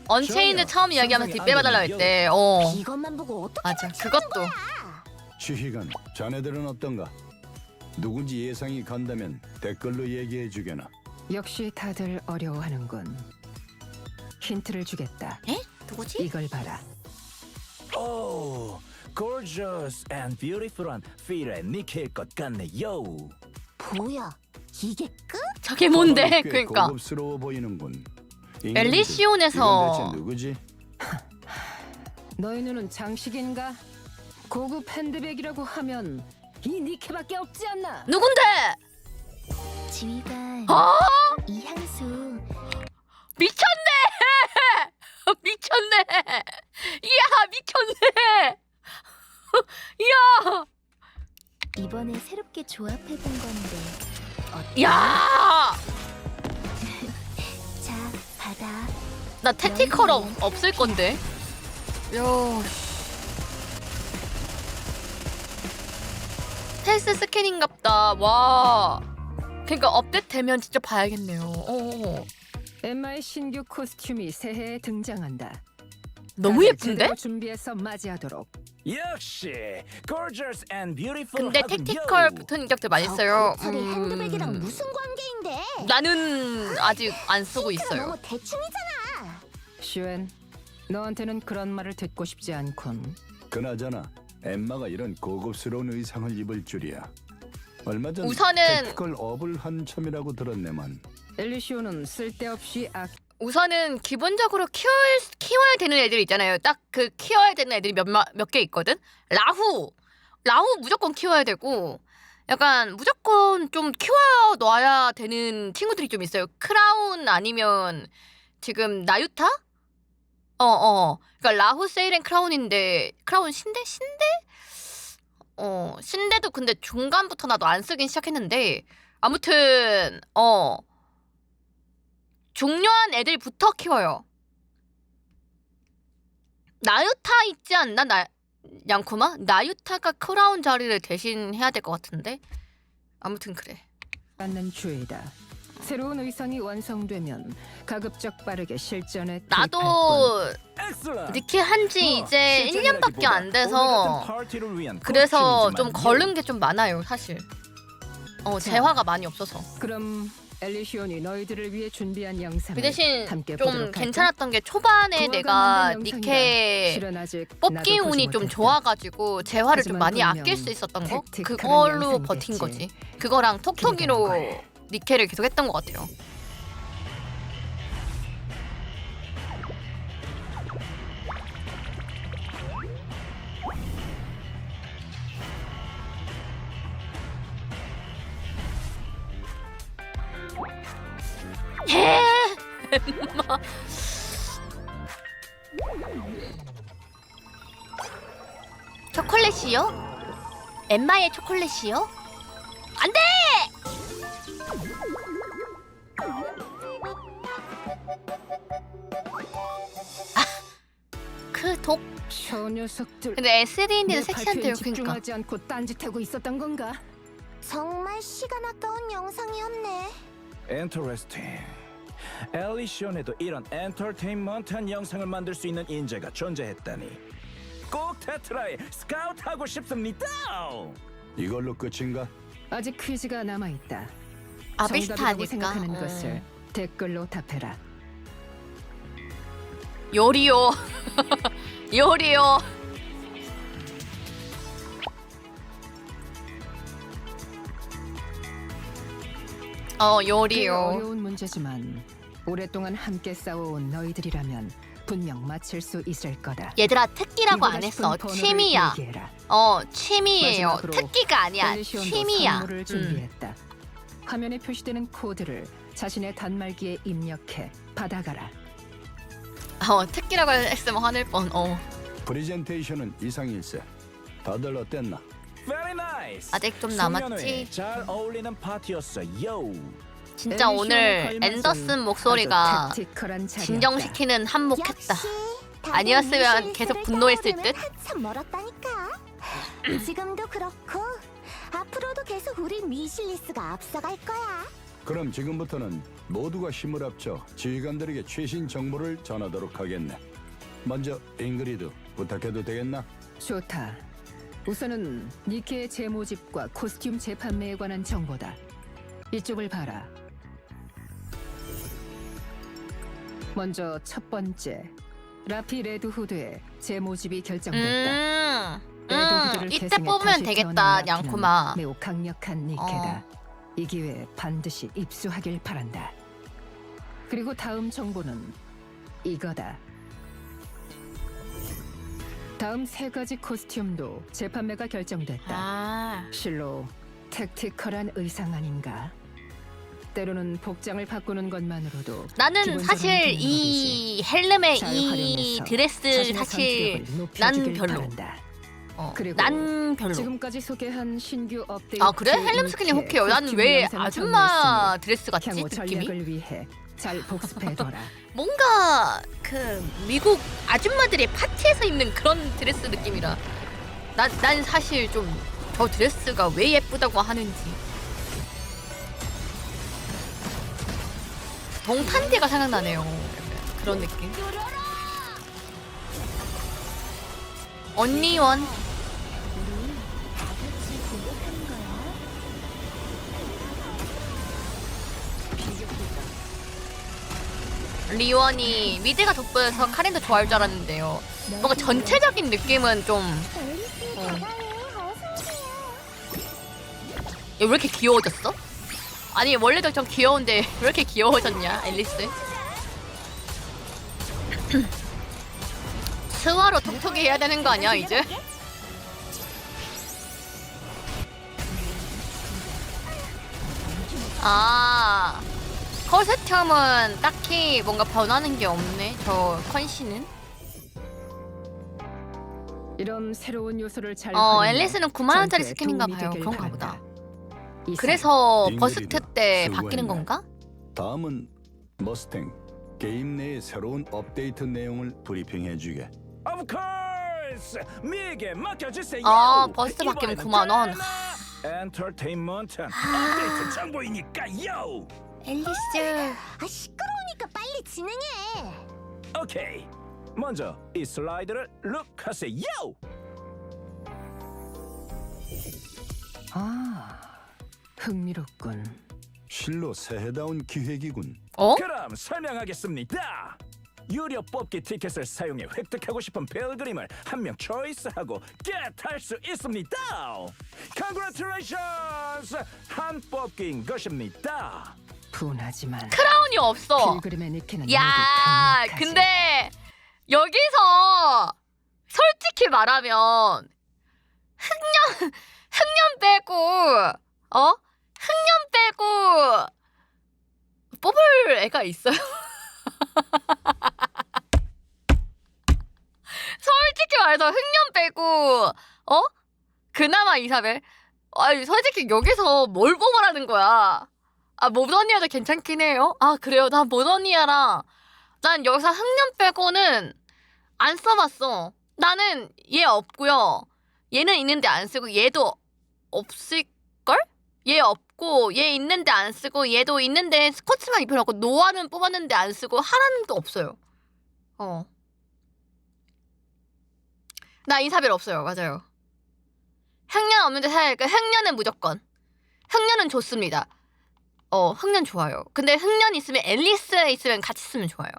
언체인드 전혀 처음 이야기하면서 상상이 뒷배봐달라 안 했대. 이것만 보고 어떻게 맞아. 그것도. 지휘관, 자네들은 어떤가? 누군지 예상이 간다면 댓글로 얘기해 주게나. 역시 다들 어려워하는군. 힌트를 주겠다. 에? 누구지? 이걸 봐라. 오, gorgeous and beautiful한 필의 니케일 것 같네요. 뭐야? 이게 끝? 저게 뭔데? 꽤 그러니까. 고급스러워 보이는군. 엘리시온에서 이건 대체 누구지? 너희 눈은 장식인가? 고급 핸드백이라고 하면 이 니케밖에 없지 않나? 누군데? 지휘관 아 이향수 미쳤네! 미쳤네! 이야 미쳤네! 이야! 이번에 새롭게 조합해본 건데 어때? 야! 자 받아. 나 택티컬 없을 건데. 야. 헬스 스캐닝갑다. 와. 그러니까 업데이트되면 진짜 봐야겠네요. 엠마의 신규 코스튬이 새해에 등장한다. 너무 다들 예쁜데? 제대로 준비해서 맞이하도록. 역시 gorgeous and beautiful. 근데 택티컬 붙은 인격들 많이 써요. 소리 핸드백이랑 무슨 관계인데? 나는 아직 안 쓰고 핑크가 있어요. 너무 대충이잖아. 슈엔, 너한테는 그런 말을 듣고 싶지 않군. 그나저나 엠마가 이런 고급스러운 의상을 입을 줄이야. 얼마 전 우선은- 택티컬 업을 한참이라고 들었네만. 엘리시오는 쓸데없이 우선은 기본적으로 키워야 되는 애들 있잖아요. 딱 그 키워야 되는 애들이 몇 개 있거든. 라후 무조건 키워야 되고, 약간 무조건 좀 키워 놔야 되는 친구들이 좀 있어요. 크라운 아니면 지금 나유타? 그러니까 라후, 세이렌, 크라운인데 크라운 신데? 신데도 근데 중간부터 나도 안 쓰긴 시작했는데, 아무튼 중요한 애들부터 키워요. 나유타 있지 않나? 양쿠마? 나유타가 크라운 자리를 대신 해야 될 것 같은데? 아무튼 그래. 않는 주의다. 새로운 의상이 완성되면 가급적 빠르게 실전에 나도 엑셀런트. 니케 한지 이제 1년밖에 안 돼서 그래서 좀 걸른 게 좀 많아요, 사실. 재화가 많이 없어서. 그럼 엘리시온이 너희들을 위해 준비한 영상을 그 대신 함께 좀 보도록 할까? 괜찮았던 게 초반에 그와 내가 관련된 니케 실은 아직 뽑기 나도 보지 운이 좀 못했다. 좋아가지고 재화를 좀 하지만 많이 분명 아낄 수 있었던 거? 택틱한 그걸로 영상이겠지. 버틴 거지. 그거랑 기대되는 톡톡이로 걸. 니케를 계속 했던 것 같아요. 엠마. 초콜릿이요? 엠마의 초콜릿이요? 안 돼! 그 독. 저 녀석들 근데 SD인데도 내 섹시한데요, 발표에 그니까. 집중하지 않고 딴짓하고 있었던 건가? 정말 시간 아까운 영상이었네. Interesting. 엘리시온에도 이런 엔터테인먼트한 영상을 만들 수 있는 인재가 존재했다니. 꼭 테트라에 스카우트하고 싶습니다. 이걸로 끝인가? 아직 퀴즈가 남아 있다. 아비스타 정답이라고 아닐까? 생각하는 것을 댓글로 답해라. 요리요. 요리요. 꽤 요리요. 어려운 문제지만 오랫동안 함께 싸워온 너희들이라면 분명 맞힐 수 있을 거다. 얘들아, 특기라고 안 이보다 했어. 싶은 번호를 취미야. 얘기해라. 취미예요. 마지막으로 특기가 아니야. 엘리시온도 취미야. 선물을 준비했다. 화면에 표시되는 코드를 자신의 단말기에 입력해 받아가라. 특기라고 했으면 화낼 뻔. 프레젠테이션은 이상일세. 다들 어땠나? Very nice. 아직 좀 수년 남았지? 후에 잘 어울리는 파티였어. 요. 진짜 오늘 앤더슨 목소리가 택티컬한 자리였다. 진정시키는 한몫했다. 역시 다들 아니었으면 미슐리스를 계속 분노했을 떠오르면 듯? 한참 멀었다니까. 지금도 그렇고 앞으로도 계속 우리 미슐리스가 앞서갈 거야. 그럼 지금부터는 모두가 힘을 합쳐 지휘관들에게 최신 정보를 전하도록 하겠네. 먼저 잉그리드 부탁해도 되겠나? 좋다. 우선은 니케의 재모집과 코스튬 재판매에 관한 정보다. 이쪽을 봐라. 먼저 첫 번째, 라피 레드후드의 재모집이 결정됐다. 레드후드를 이때 계승해 뽑으면 다시 되겠다, 태어난 라피는 양쿠마. 매우 강력한 니케다. 이 기회에 반드시 입수하길 바란다. 그리고 다음 정보는 이거다. 다음 세 가지 코스튬도 재판매가 결정됐다. 실로 택티컬한 의상 아닌가? 때로는 복장을 바꾸는 것만으로도 나는 기본적인 사실 기능이 이 헬름의 잘 이 활용해서 드레스 자신의 사실 전투력을 난 높여주길 별로. 바란다. 그리고 난 별로. 지금까지 소개한 신규 업데이트 그래? 헬름 스킬링 혹해요. 난 왜 아줌마 드레스 같지? 향후 느낌이? 전략을 위해 잘 복습해둬라. 뭔가 그 미국 아줌마들의 파티에서 입는 그런 드레스 느낌이라. 난 사실 좀 저 드레스가 왜 예쁘다고 하는지. 동탄대가 생각나네요. 그런 느낌. 언니원. 리원이 미드가 돋보여서 카렌도 좋아할 줄 알았는데요. 뭔가 전체적인 느낌은 좀 앨리스 가방에 어서 오세요. 왜 이렇게 귀여워졌어? 아니 원래도 좀 귀여운데 왜 이렇게 귀여워졌냐 앨리스? 스와로 톡톡이 해야 되는 거 아니야 이제? 아 커스텀은 딱히 뭔가 변하는 게 없네 저 컨시는. 이런 새로운 요소를 잘 앨리스는 9만원짜리 스킨인가 봐요. 그런가 보다. 그래서 잉그리드, 버스트 때 수고했네. 바뀌는 건가? 다음은 머스탱. 게임 내의 새로운 업데이트 내용을 브리핑해주게. Of course. 미에게 맡겨주세요. 버스트 바뀌면 9만 원. 엔터테인먼트 업데이트 정보이니까요. 앨리스. 아 시끄러우니까 빨리 진행해. 오케이. 먼저 이 슬라이드를 룩하세요. 아, 흥미롭군. 실로 새해다운 기획이군. 그럼 설명하겠습니다. 유료 뽑기 티켓을 사용해 획득하고 싶은 필그림을 한 명 초이스하고 겟할 수 있습니다. Congratulations! 한 뽑기인 것입니다. 분하지만 크라운이 없어. 필그림의 니케는 야, 모두 강력하지. 근데 여기서 솔직히 말하면 흑년 빼고 흑년 빼고 뽑을 애가 있어요. 솔직히 말해서 흑년 빼고 그나마 이사벨. 아니 솔직히 여기서 뭘 뽑으라는 거야. 아 모더니아도 괜찮긴 해요. 아 그래요. 난 모더니아랑 난 여기서 흑년 빼고는 안 써봤어. 나는 얘 없고요. 얘는 있는데 안 쓰고 얘도 없을걸? 얘 없고 얘 있는데 안 쓰고 얘도 있는데 스코츠만 입혀놓고 노아는 뽑았는데 안 쓰고 하라는 게 없어요. 나 이사벨 없어요. 맞아요. 흑년 없는데 사야 할까? 흑년은 무조건. 흑년은 좋습니다. 흑년 좋아요. 근데 흑년 있으면 앨리스에 있으면 같이 쓰면 좋아요.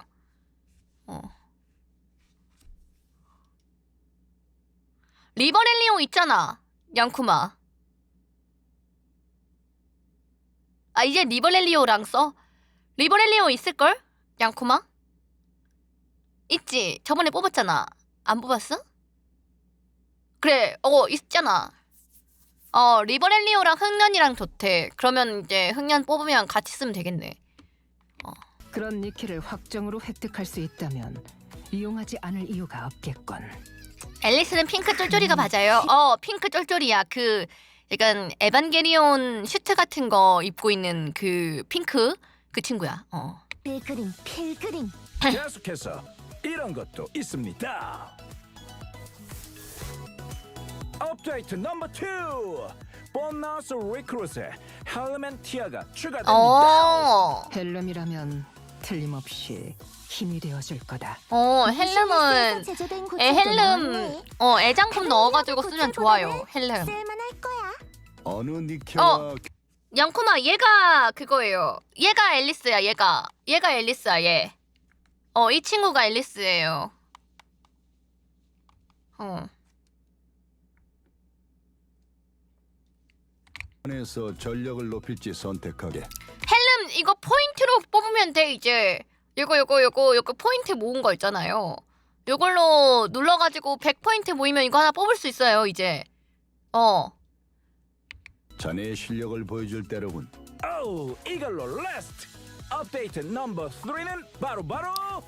리버렐리오 있잖아. 양쿠마. 아 이제 리버렐리오랑 써? 리버렐리오 있을걸? 양쿠마? 있지. 저번에 뽑았잖아. 안 뽑았어? 그래. 있잖아. 리버렐리오랑 흑년이랑 좋대. 그러면 이제 흑년 뽑으면 같이 쓰면 되겠네. 그런 니케를 확정으로 획득할 수 있다면 이용하지 않을 이유가 없겠군. 앨리스는 핑크 쫄쫄이가 맞아요. 핑크 쫄쫄이야. 그 약간 에반게리온 슈트 같은 거 입고 있는 그 핑크 그 친구야. 필그림. 계속해서 이런 것도 있습니다. 업데이트 넘버 2. 보너스 리크루트에 헬멘티아가 추가됩니다. 헬름이라면 틀림없이 힘이 되어줄 거다. 헬름은 헬름 애장품 넣어가지고 쓰면 좋아요. 헬름. 쓸만할 거야. 어느 니케와 양코마 얘가 그거예요. 얘가 앨리스야. 얘가 앨리스야. 얘. 이 친구가 앨리스예요. 에서 전력을 높일지 선택하게. 헬름 이거 포인트로 뽑으면 돼 이제. 요거 포인트 모은 거 있잖아요. 요걸로 눌러가지고 100포인트 모이면 이거 하나 뽑을 수 있어요 이제. 자네의 실력을 보여줄 때로군. 이걸로 라스트. 업데이트 넘버 3는 바로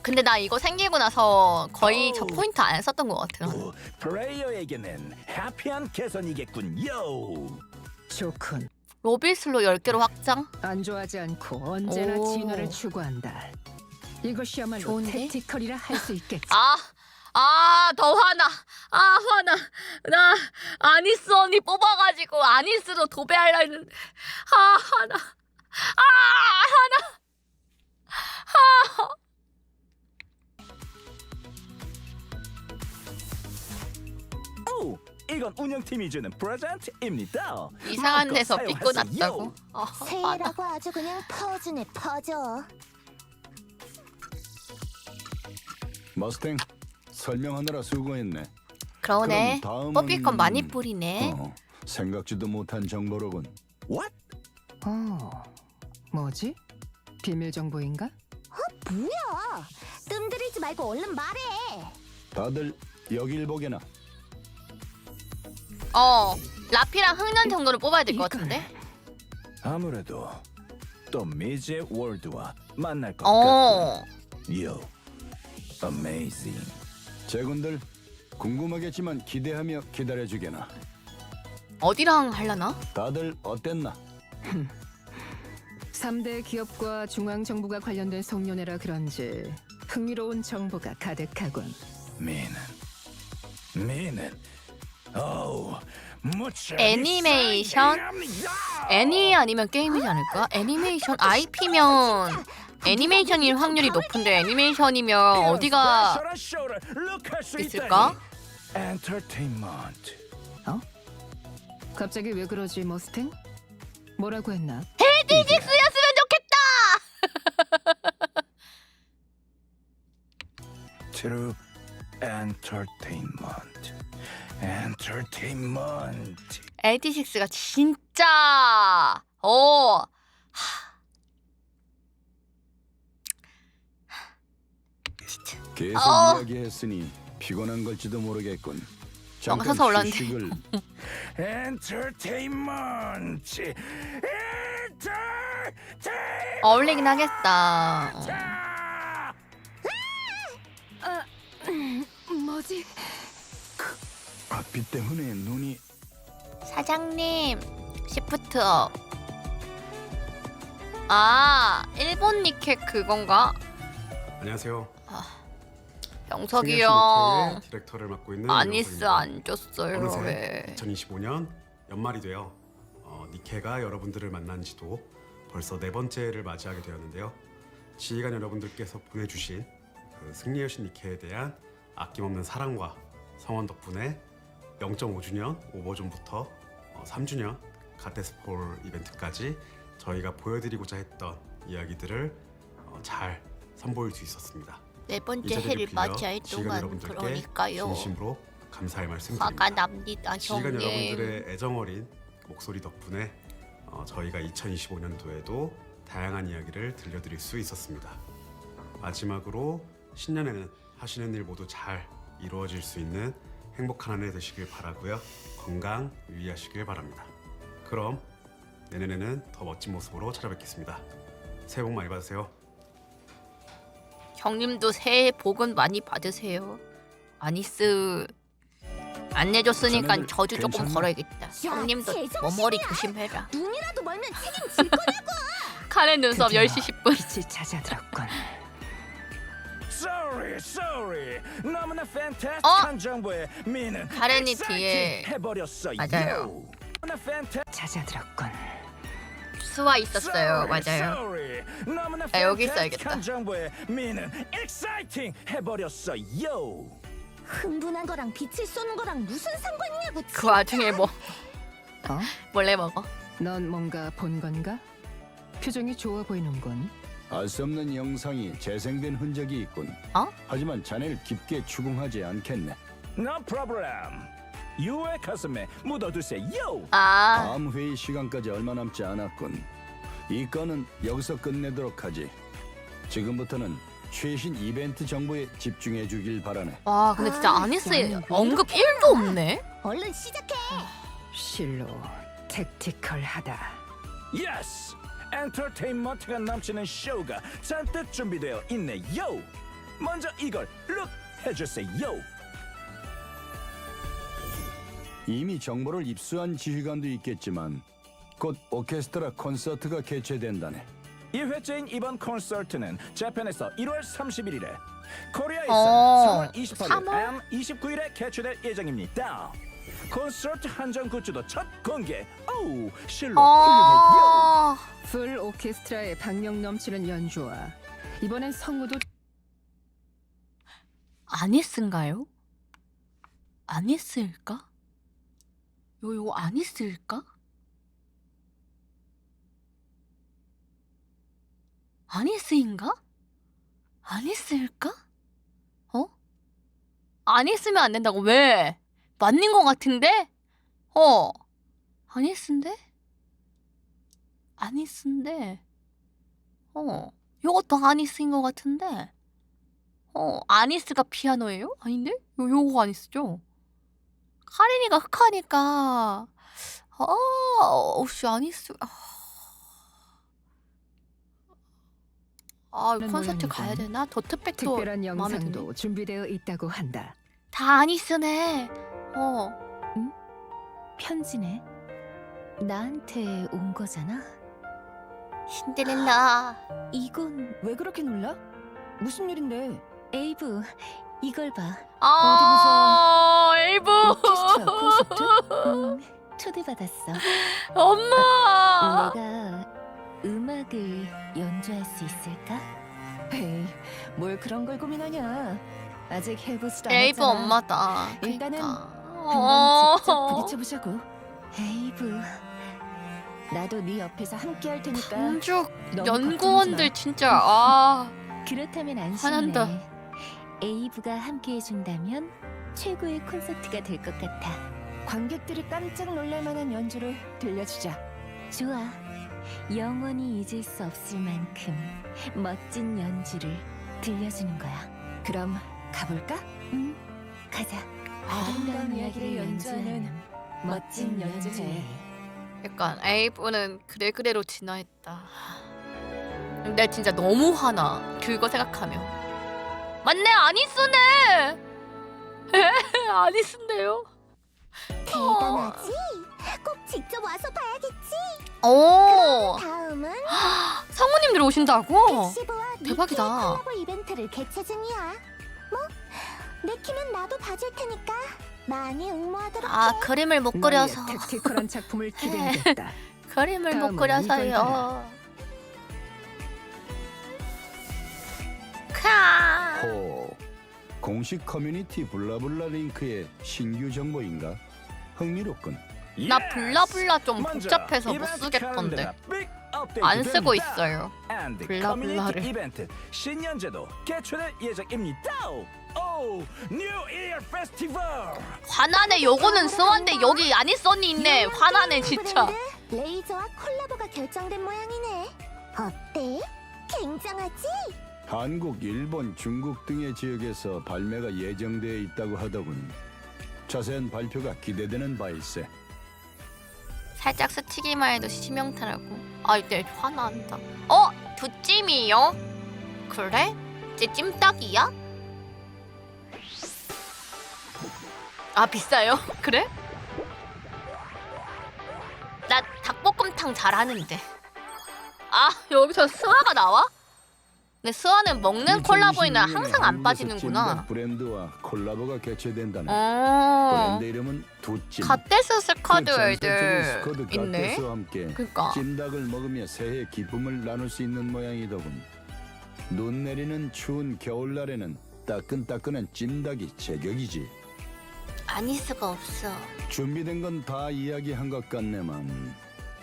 근데 나 이거 생기고 나서 거의 저 포인트 안 썼던 것 같아요. 플레이어에게는 해피한 개선이겠군요. 좋군. 로빌슬로 10개로 확장? 안 좋아하지 않고 언제나 오. 진화를 추구한다. 이것이야말로 좋은데? 택티컬이라 할 수 있겠지. 더 화나. 화나. 나 아니스 언니 뽑아가지고 아니스로 도배하려 했는데. 화나. 화나. 이건 운영팀이 주는 프레젠트입니다. 이상한 마음껏 데서 삐고 사용하세요. 났다고? 화나. 새해라고 아주 그냥 퍼주네 퍼져. 머스탱 설명하느라 수고했네. 그러네. 그럼 다음은- 뽑힐 건 많이 뿌리네. 생각지도 못한 정보로군. What? 뭐지? 비밀 정보인가? 뭐야? 뜸들이지 말고 얼른 말해. 다들 여길 보게나. 라피랑 흥년 정도를 뽑아야 될 것 이걸. 같은데? 아무래도 또 미즈의 월드와 만날 것 같고. Yo, amazing. 제군들 궁금하겠지만 기대하며 기다려주게나. 어디랑 하려나? 다들 어땠나? 3대 기업과 중앙정부가 관련된 송년회라 그런지 흥미로운 정보가 가득하군. 미는, 어우, 무척 애니메이션? 애니 아니면 게임이지 않을까? 애니메이션 IP면 애니메이션일 확률이 높은데 애니메이션이면 어디가 있을까? 엔터테인먼트. 갑자기 왜 그러지, 머스탱? 뭐라고 했나? 헤디직스였으면 좋겠다! True 엔터테인먼트. 에디식스가 진짜 계속 이야기했으니 피곤한 걸지도 모르겠군. 잠깐 서서 올랐는데. 휴식을. 엔터테인먼트. 어울리긴 하겠다. 뭐지? 앞빛 때문에 눈이. 사장님, 시프트업. 일본 니케 그건가? 안녕하세요. 영석이 승현 씨 형. 니케의 디렉터를 맡고 있는 아니스 영석입니다. 안 줬어요. 어느새 왜? 2025년 연말이 되어 니케가 여러분들을 만난 지도 벌써 4번째를 맞이하게 되었는데요. 지휘관 여러분들께서 보내주신 그 승리의 여신 니케에 대한 아낌없는 사랑과 성원 덕분에 0.5주년 오버존부터 3주년 가테스폴 이벤트까지 저희가 보여드리고자 했던 이야기들을 잘 선보일 수 있었습니다. 네 이 번째 자리를 해를 빌려 맞이할 지휘관 동안 여러분들께 그러니까요. 진심으로 감사의 화가 말씀드립니다. 납니다, 지휘관 형님. 여러분들의 애정어린 목소리 덕분에 저희가 2025년도에도 다양한 이야기를 들려드릴 수 있었습니다. 마지막으로 신년에는 하시는 일 모두 잘 이루어질 수 있는 행복한 한 해 되시길 바라고요. 건강 유의하시길 바랍니다. 그럼 내년에는 더 멋진 모습으로 찾아뵙겠습니다. 새해 복 많이 받으세요. 형님도 새해 복은 많이 받으세요. 아니스 안 내줬으니까 자네들 저주 조금 괜찮나? 걸어야겠다. 형님도 머머리 조심해라. 눈이라도 멀면 책임질 거냐고. 카레 눈썹 드디어 10시 10분. 빛이 찾아들었군. Sorry. 너무나 팬타스틱한 정보에 미는 카렌이 exciting 뒤에 해버렸어요. 맞아요. 너무나 찾아들었군. 수와 있었어요. 맞아요. Sorry. 너무나 아, 여기 팬타스틱한 있어야겠다. 정보에 미는 exciting 해버렸어요. 흥분한 거랑 빛을 쏘는 거랑 무슨 상관이냐고. 그 와중에 뭐 어? 몰래 먹어. 넌 뭔가 본 건가? 표정이 좋아 보이는군. 알 수 없는 영상이 재생된 흔적이 있군. 하지만 자네를 깊게 추궁하지 않겠네. No problem. 유의 가슴에 묻어두세요. 다음 회의 시간까지 얼마 남지 않았군. 이 건은 여기서 끝내도록 하지. 지금부터는 최신 이벤트 정보에 집중해 주길 바라네. 와 근데 진짜 아니스 언급 1도 없네. 얼른 시작해. 실로 택티컬하다. Yes. 엔터테인먼트가 넘치는 쇼가 잔뜩 준비되어 있네요. 먼저 이걸 룩 해주세요. 이미 정보를 입수한 지휘관도 있겠지만 곧 오케스트라 콘서트가 개최된다네. 2회째인 이번 콘서트는 재팬에서 1월 31일에 코리아에서 3월 28일, 3월? 29일에 개최될 예정입니다. 콘서트 한정 굿즈도 첫 공개. 오우, 실로 훌륭해요. 풀 오케스트라의 박력 넘치는 연주와 이번엔 성우도 아니스인가요? 아니스일까? 요 아니스일까? 아니스인가? 아니스일까? 아니스면 안 된다고 왜? 맞는 것 같은데? 아니스인데? 아니스인데 요것도 아니스인 것 같은데 아니스가 피아노예요? 아닌데? 요거 아니스죠? 카린이가 흑하니까 혹시 아니스 이 콘서트 가야 되나? 더트백도 특별한 마음에 영상도 드네. 준비되어 있다고 한다. 다 아니스네. 편지네. 나한테 온 거잖아. 신데렐라. 이건 왜 그렇게 놀라? 무슨 일인데? 에이브. 이걸 봐. 에이브. 오케스트라 콘서트? 초대받았어. 엄마. 내가 음악을 연주할 수 있을까? 에이, 뭘 그런 걸 고민하냐? 아직 해보지도 에이브 않았잖아. 엄마다. 일단은 그러니까. 한번 직접 부딪혀보자고. 에이브, 나도 네 옆에서 함께할 테니까. 공죽 너무 연구원들 걱정하지 진짜 그렇다면 화난다. 안심해. 에이브가 함께해준다면 최고의 콘서트가 될 것 같아. 마. 관객들이 깜짝 놀랄 만한 연주를 들려주자. 좋아. 영원히 잊을 수 없을 만큼 멋진 연주를 들려주는 거야. 그럼 가볼까? 응? 가자. 아름다운 이야기를 연주하는 멋진 연주회. 약간 에이브는 그대로 진화했다. 근데 진짜 너무 화나. 그거 생각하면. 맞네, 아니스네. 아니스인데요. 대단하지? 꼭 직접 와서 봐야겠지. 오, 다음은 성우님들 오신다고? 택시브와 대박이다. 니키의 콜라보 이벤트를 개최 중이야. 뭐? 내키면 나도 봐줄 테니까 많이 응모하도록 해. 그림을 못 그려서. 너의 택티컬한 작품을 기대하겠다. 그림을 못 다음은 그려서요. 이걸 카. 호. 공식 커뮤니티 블라블라 링크의 신규 정보인가? 흥미롭군. 나 블라블라 좀 먼저 복잡해서 못 이벤트 쓰겠던데. 캘린더가 빅 업데이트 안 쓰고 됩니다. 있어요. And 블라블라를. 커뮤니티 이벤트 신년제도 개최될 예정입니다. 오, 뉴 이어 페스티벌. 화나네. 요거는 써왔는데 여기 아니스 언니 있네. 화나네 진짜. 브랜드 레이저와 콜라보가 결정된 모양이네. 어때? 굉장하지? 한국, 일본, 중국 등의 지역에서 발매가 예정되어 있다고 하더군. 자세한 발표가 기대되는 바일세. 살짝 스치기만 해도 심형탈하고. 이때 화난다. 두 찜이요? 그래? 제 찜닭이야? 비싸요? 그래? 나 닭볶음탕 잘하는데. 여기서 스와가 나와? 근데 스와는 먹는 콜라보에는 2022년에 항상 안 한국에서 빠지는구나. 찜닭 브랜드와 콜라보가 개최된다네. 어. 브랜드 이름은 두찜. 갓데스 스쿼드 그 애들 전설적인 스쿼드 있네. 갓데스와 함께 그니까. 찜닭을 먹으며 새해 기쁨을 나눌 수 있는 모양이더군. 눈 내리는 추운 겨울날에는 따끈따끈한 찜닭이 제격이지. 아닐 수가 없어. 준비된 건 다 이야기한 것 같네만.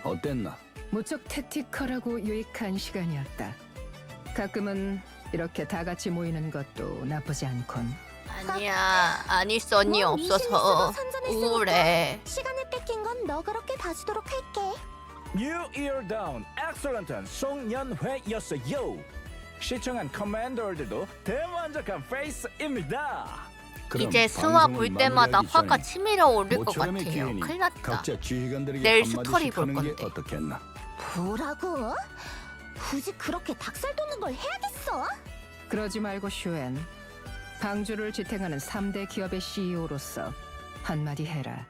어땠나? 무척 택티컬하고 유익한 시간이었다. 가끔은 이렇게 다 같이 모이는 것도 나쁘지 않군. 아니야. 아니스 언니 뭐, 없어서 미신리스도 선전했으니까 우울해. 시간을 뺏긴 건 너 그렇게 봐주도록 할게. New Year Down 엑셀런트한 송년회였어요. 시청한 커맨더들도 대만족한 페이스입니다. 그럼 이제 수화 볼 방송을 때마다 마무리하기 화가 전에 치밀어 오를 것 모처럼의 같아요. 기회니 큰일 났다. 각자 지휘관들에게 내일 한마디씩 스토리 볼 하는 게 건데. 어떻겠나? 뭐라고? 굳이 그렇게 닭살 돋는 걸 해야겠어? 그러지 말고 슈엔. 방주를 지탱하는 3대 기업의 CEO로서 한마디 해라.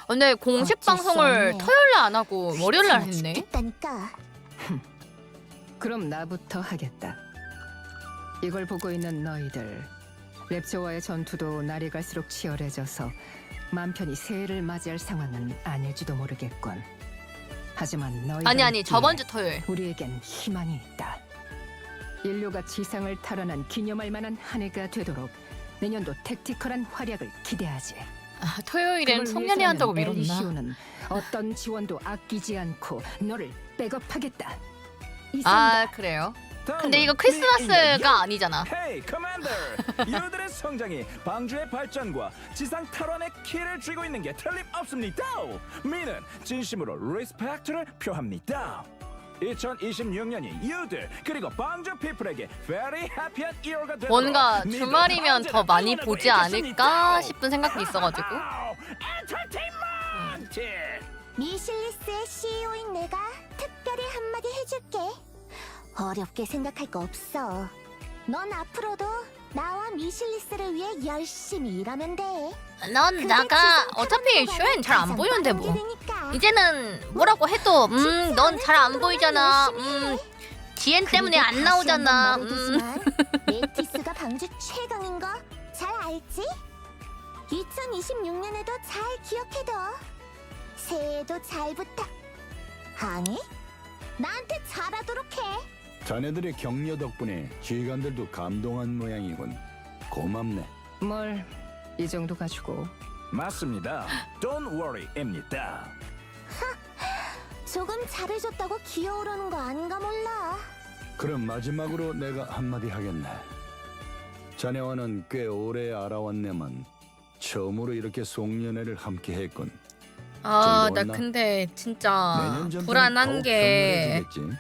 근데 공식 어쩔 수 방송을 없네. 토요일날 안 하고 월요일날 귀찮아 했네. 죽겠다니까. 그럼 나부터 하겠다. 이걸 보고 있는 너희들. 랩처와의 전투도 날이 갈수록 치열해져서 맘 편히 새해를 맞이할 상황은 아닐지도 모르겠군. 하지만 너희들 아니 저번 주 토요일. 우리에겐 희망이 있다. 인류가 지상을 탈환한 기념할 만한 한 해가 되도록 내년도 택티컬한 활약을 기대하지. 토요일엔 그걸 송년회 한다고 위해서는 미뤘나? 엘리시오는 어떤 지원도 아끼지 않고 너를 백업하겠다. 이 생각 그래요? 근데 이거 크리스마스가 아니잖아. 헤이 커맨더! 유들의 성장이 방주의 발전과 지상 탈환의 키를 쥐고 있는 게 틀림없습니다. 미는 진심으로 리스펙트를 표합니다. 2026년이 유들 그리고 방주 피플에게 very happy한 year가 되도록 뭔가 미들 주말이면 더 많이 언제나 보지 응원하고 않을까 있겠습니다. 싶은 생각도 있어가지고. 엔터테인먼트! 미실리스의 CEO인 내가 특별히 한마디 해줄게. 어렵게 생각할 거 없어. 넌 앞으로도 나와 미실리스를 위해 열심히 일하면 돼. 넌 그게 나가 지상 어차피 탐험가가 쇼엔 잘 안 가장 보이는데 빠른 뭐. 길이니까. 이제는 뭐라고 해도 넌 잘 안 보이잖아. 지엔 때문에 그리고 안 다시 나오잖아. 한번 말해두지만 메티스가 방주 최강인 거 잘 알지? 2026년에도 잘 기억해둬. 새해에도 잘 부탁. 아니, 나한테 잘하도록 해. 자네들의 격려 덕분에 지휘관들도 감동한 모양이군. 고맙네. 뭘 이 정도 가지고. 맞습니다. Don't worry입니다. 조금 잘해줬다고 기어오르는 거 아닌가 몰라. 그럼 마지막으로 내가 한마디 하겠네. 자네와는 꽤 오래 알아왔네만 처음으로 이렇게 송년회를 함께 했군. 아, 나 즐거웠나? 근데 진짜 내년 전부터 불안한 더욱 게 격렬해지겠지.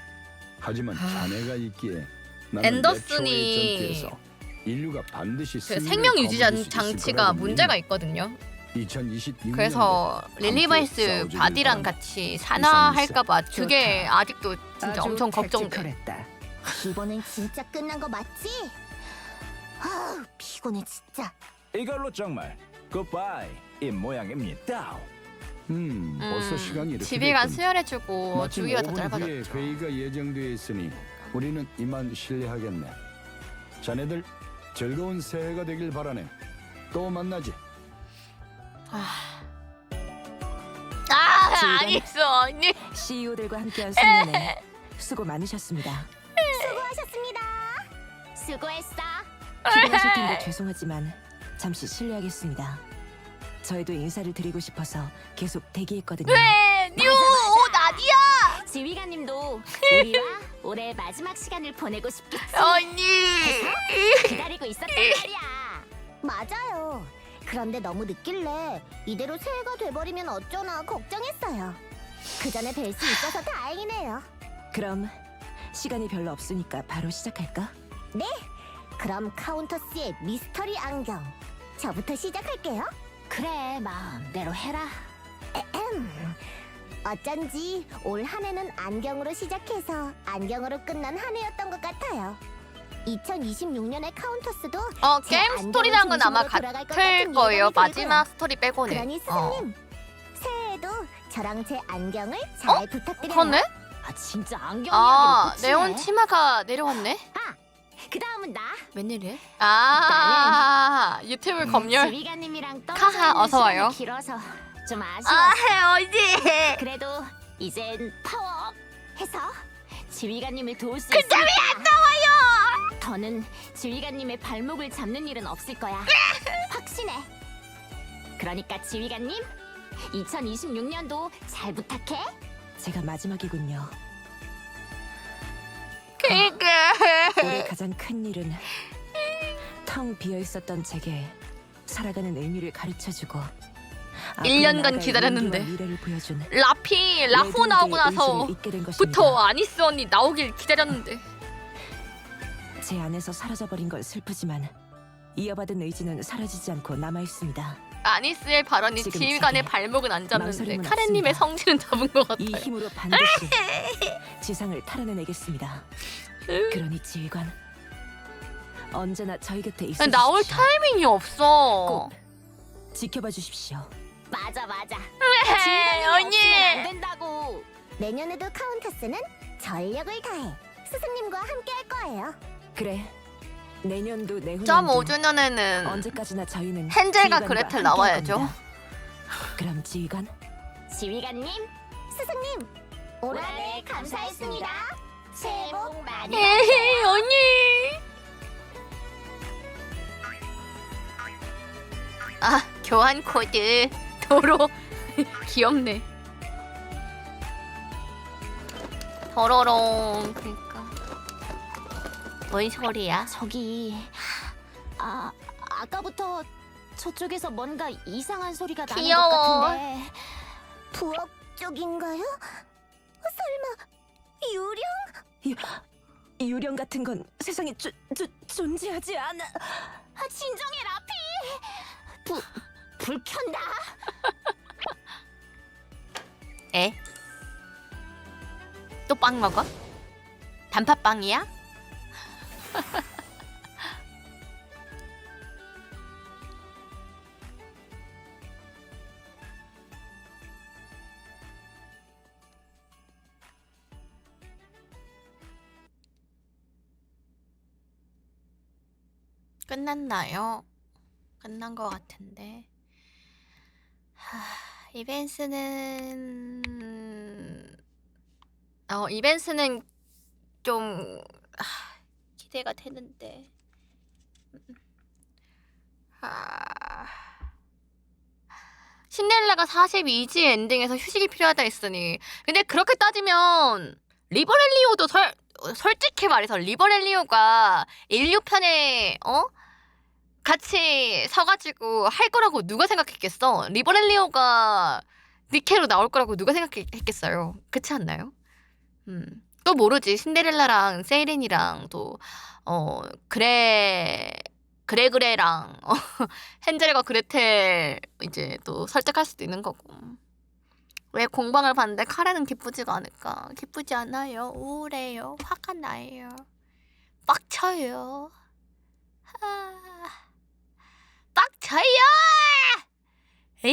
하지만 자네가 있기에 나는 앤더슨이 내 초의 전투에서 인류가 반드시 그 승리를 생명 유지 거머쥘 수 있을 장치가 거라고 문제가 믿네. 있거든요. 2026년도 그래서 릴리바이스 싸워주길 바디랑 바란다. 같이 산화할까봐 그게 좋다. 아직도 진짜 아주 엄청 걱정돼. 택티컬했다. 이번엔 진짜 끝난 거 맞지? 아, 피곤해 진짜. 이걸로 정말 굿바이 이 모양입니다. 벌써 시간이 이렇게 지휘관 됐군. 수혈해주고 마침 주기가 더 5분 뒤에 짧아졌죠. 회의가 예정되어 있으니 우리는 이만 실례하겠네. 자네들 즐거운 새해가 되길 바라네. 또 만나지. 아니었어 언니. CEO들과 함께한 송년회 수고 많으셨습니다. 수고하셨습니다. 수고했어. 피곤하실 텐데 죄송하지만 잠시 실례하겠습니다. 저희도 인사를 드리고 싶어서 계속 대기했거든요. 뉴 나디야 지휘관님도 우리와 올해 마지막 시간을 보내고 싶겠지. 언니. 기다리고 있었단 말이야. 맞아요. 그런데 너무 늦길래 이대로 새해가 돼버리면 어쩌나 걱정했어요. 그 전에 뵐 수 있어서 다행이네요. 그럼 시간이 별로 없으니까 바로 시작할까? 네, 그럼 카운터스의 미스터리 안경 저부터 시작할게요. 그래, 마음대로 해라. 어쩐지 올 한 해는 안경으로 시작해서 안경으로 끝난 한 해였던 것 같아요. 2026년의 카운터스도 제 게임 안경을 스토리랑은 아마 중심으로 돌아갈 것 같을 같은 거예요. 예감이 마지막 스토리 빼고는. 그러니 스승님, 새해에도 저랑 제 안경을 잘 어? 부탁드려요. 그렇네? 아 진짜 안경 아, 네온 치마가 내려왔네. 그 다음은 나. 웬일이야? 아, 유튜브 검열. 지휘관님이랑 카하, 어서 와요. 길어서 좀 아쉬워. 어디? 그래도 이젠 파워 해서 지휘관님을 도울 수 있으니까. 더는 지휘관님의 발목을 잡는 일은 없을 거야. 확신해. 그러니까 지휘관님, 2026년도 잘 부탁해. 제가 마지막이군요. 그니까. 올해 가장 큰 일은 텅 비어 있었던 제게 살아가는 의미를 가르쳐주고 1년간 기다렸는데. 미래를 보여준 라피, 라후 나오고 나서 잊게 된 부터 것입니다. 아니스 언니 나오길 기다렸는데. 제 안에서 사라져버린 건 슬프지만 이어받은 의지는 사라지지 않고 남아 있습니다. 아니스의 발언이 지금 지휘관의 제게 발목은 안 잡는데 망설임은 카렌님의 없습니다. 성질은 잡은 것 이 같아요. 힘으로 반드시 지상을 탈환해내겠습니다. 그러니 지휘관 언제나 저희 곁에 있어 나올 주십시오. 타이밍이 없어. 지켜봐 주십시오. 맞아. 왜, 언니? 안 된다고. 내년에도 카운터스는 전력을 다해 스승님과 함께 할 거예요. 그래. 내년도 내후년도 0.5주년에는 언제까지나 저희는 헨젤과 지휘관과 그레텔 함께할 나와야죠. 겁니다. 그럼 지휘관 지휘관님, 스승님, 올 한 해 감사했습니다. 새해 복 많이 에이, 언니. 아, 교환 코드 도로 귀엽네. 더러롱. 그러니까 뭔 소리야? 저기 아까부터 저쪽에서 뭔가 이상한 소리가 나는 귀여워. 것 같은데 부엌 쪽인가요? 설마 유령? 유령 같은 건 세상에 존재하지 않아. 진정해 라피. 불 켠다. 에? 또 빵 먹어? 단팥빵이야? 끝났나요? 끝난 것 같은데. 이벤스는 이벤스는 좀 기대가 되는데. 신데렐라가 42지 엔딩에서 휴식이 필요하다 했으니, 근데 그렇게 따지면 리버렐리오도 솔직히 말해서 리버렐리오가 인류편에 같이 서가지고 할 거라고 누가 생각했겠어? 리버렐리오가 니케로 나올 거라고 누가 생각했겠어요? 그렇지 않나요? 또 모르지. 신데렐라랑 세이렌이랑 또 그레랑 헨젤과 그레텔 이제 또 설득할 수도 있는 거고. 왜 공방을 봤는데 카레는 기쁘지가 않을까? 기쁘지 않아요. 우울해요. 화가 나요. 빡쳐요. 빡쳐요! 예!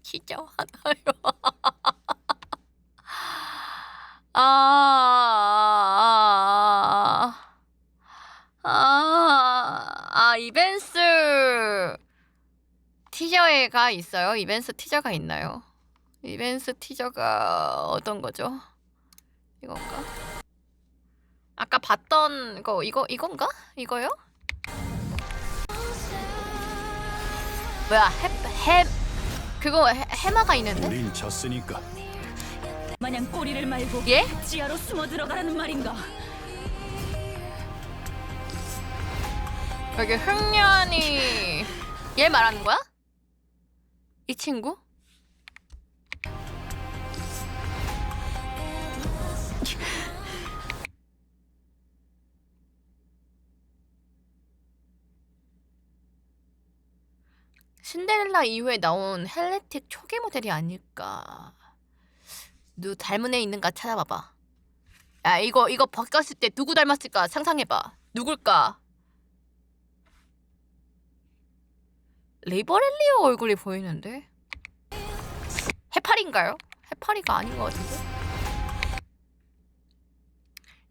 진짜 화나요. 이벤스 티저가 있어요? 이벤스 티저가 있나요? 이벤스 티저가 어떤 거죠? 이건가? 아까 봤던 거 이건가? 이거요? 뭐야? 그거 해마가 있는데? 우린 졌으니까 마냥 꼬리를 말고 예? 지하로 숨어 들어가라는 말인가? 여기 흑년이 얘 말하는 거야? 이 친구? 신데렐라 이후에 나온 헬레틱 초기 모델이 아닐까. 누 닮은 애 있는가 찾아봐봐. 야, 이거 바꿨을 때 누구 닮았을까 상상해봐. 누굴까? 리버렐리오 얼굴이 보이는데? 해파리인가요? 해파리가 아닌 것 같은데?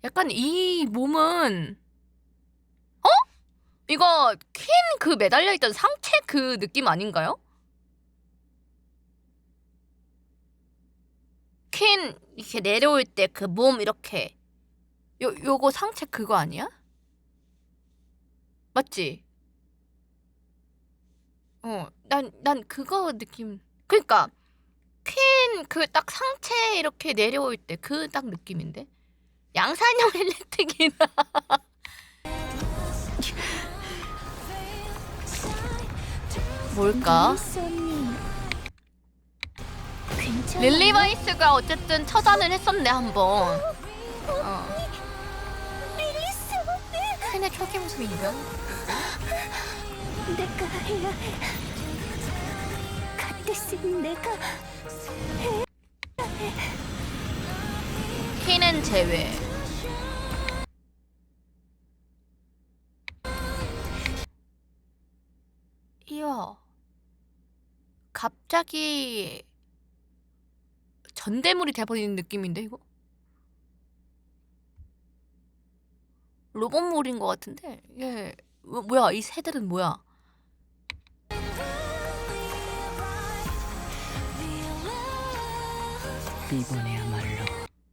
약간 이 몸은 이거 퀸 그 매달려 있던 상체 그 느낌 아닌가요? 퀸 이렇게 내려올 때 그 몸 이렇게 요거 상체 그거 아니야? 맞지? 난 그거 느낌. 그러니까 퀸 그 딱 상체 이렇게 내려올 때 그 딱 느낌인데. 양산형 헬레틱이나. 뭘까? 릴리바이스가 어쨌든 처단을 했었네 한번. 퀸의 초기 모습인가? 내가 해야 해. 같았으 내가 퀸은 제외. 이야. 갑자기 전대물이 돼버리는 느낌인데 이거? 로봇물인 것 같은데 이게 뭐야? 이 새들은 뭐야? 이번에야말로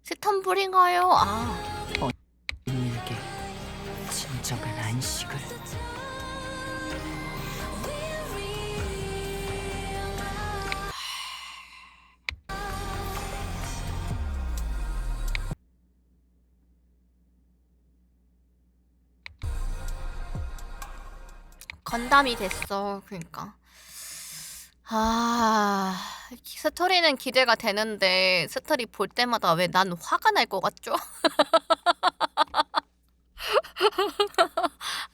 스턴불인가요? 인일에게 진정한 안식을. 건담이 됐어. 그러니까. 아, 스토리는 기대가 되는데 스토리 볼 때마다 왜 난 화가 날 것 같죠?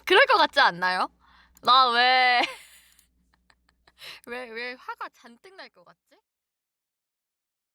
그럴 것 같지 않나요? 나 왜 화가 잔뜩 날 것 같지?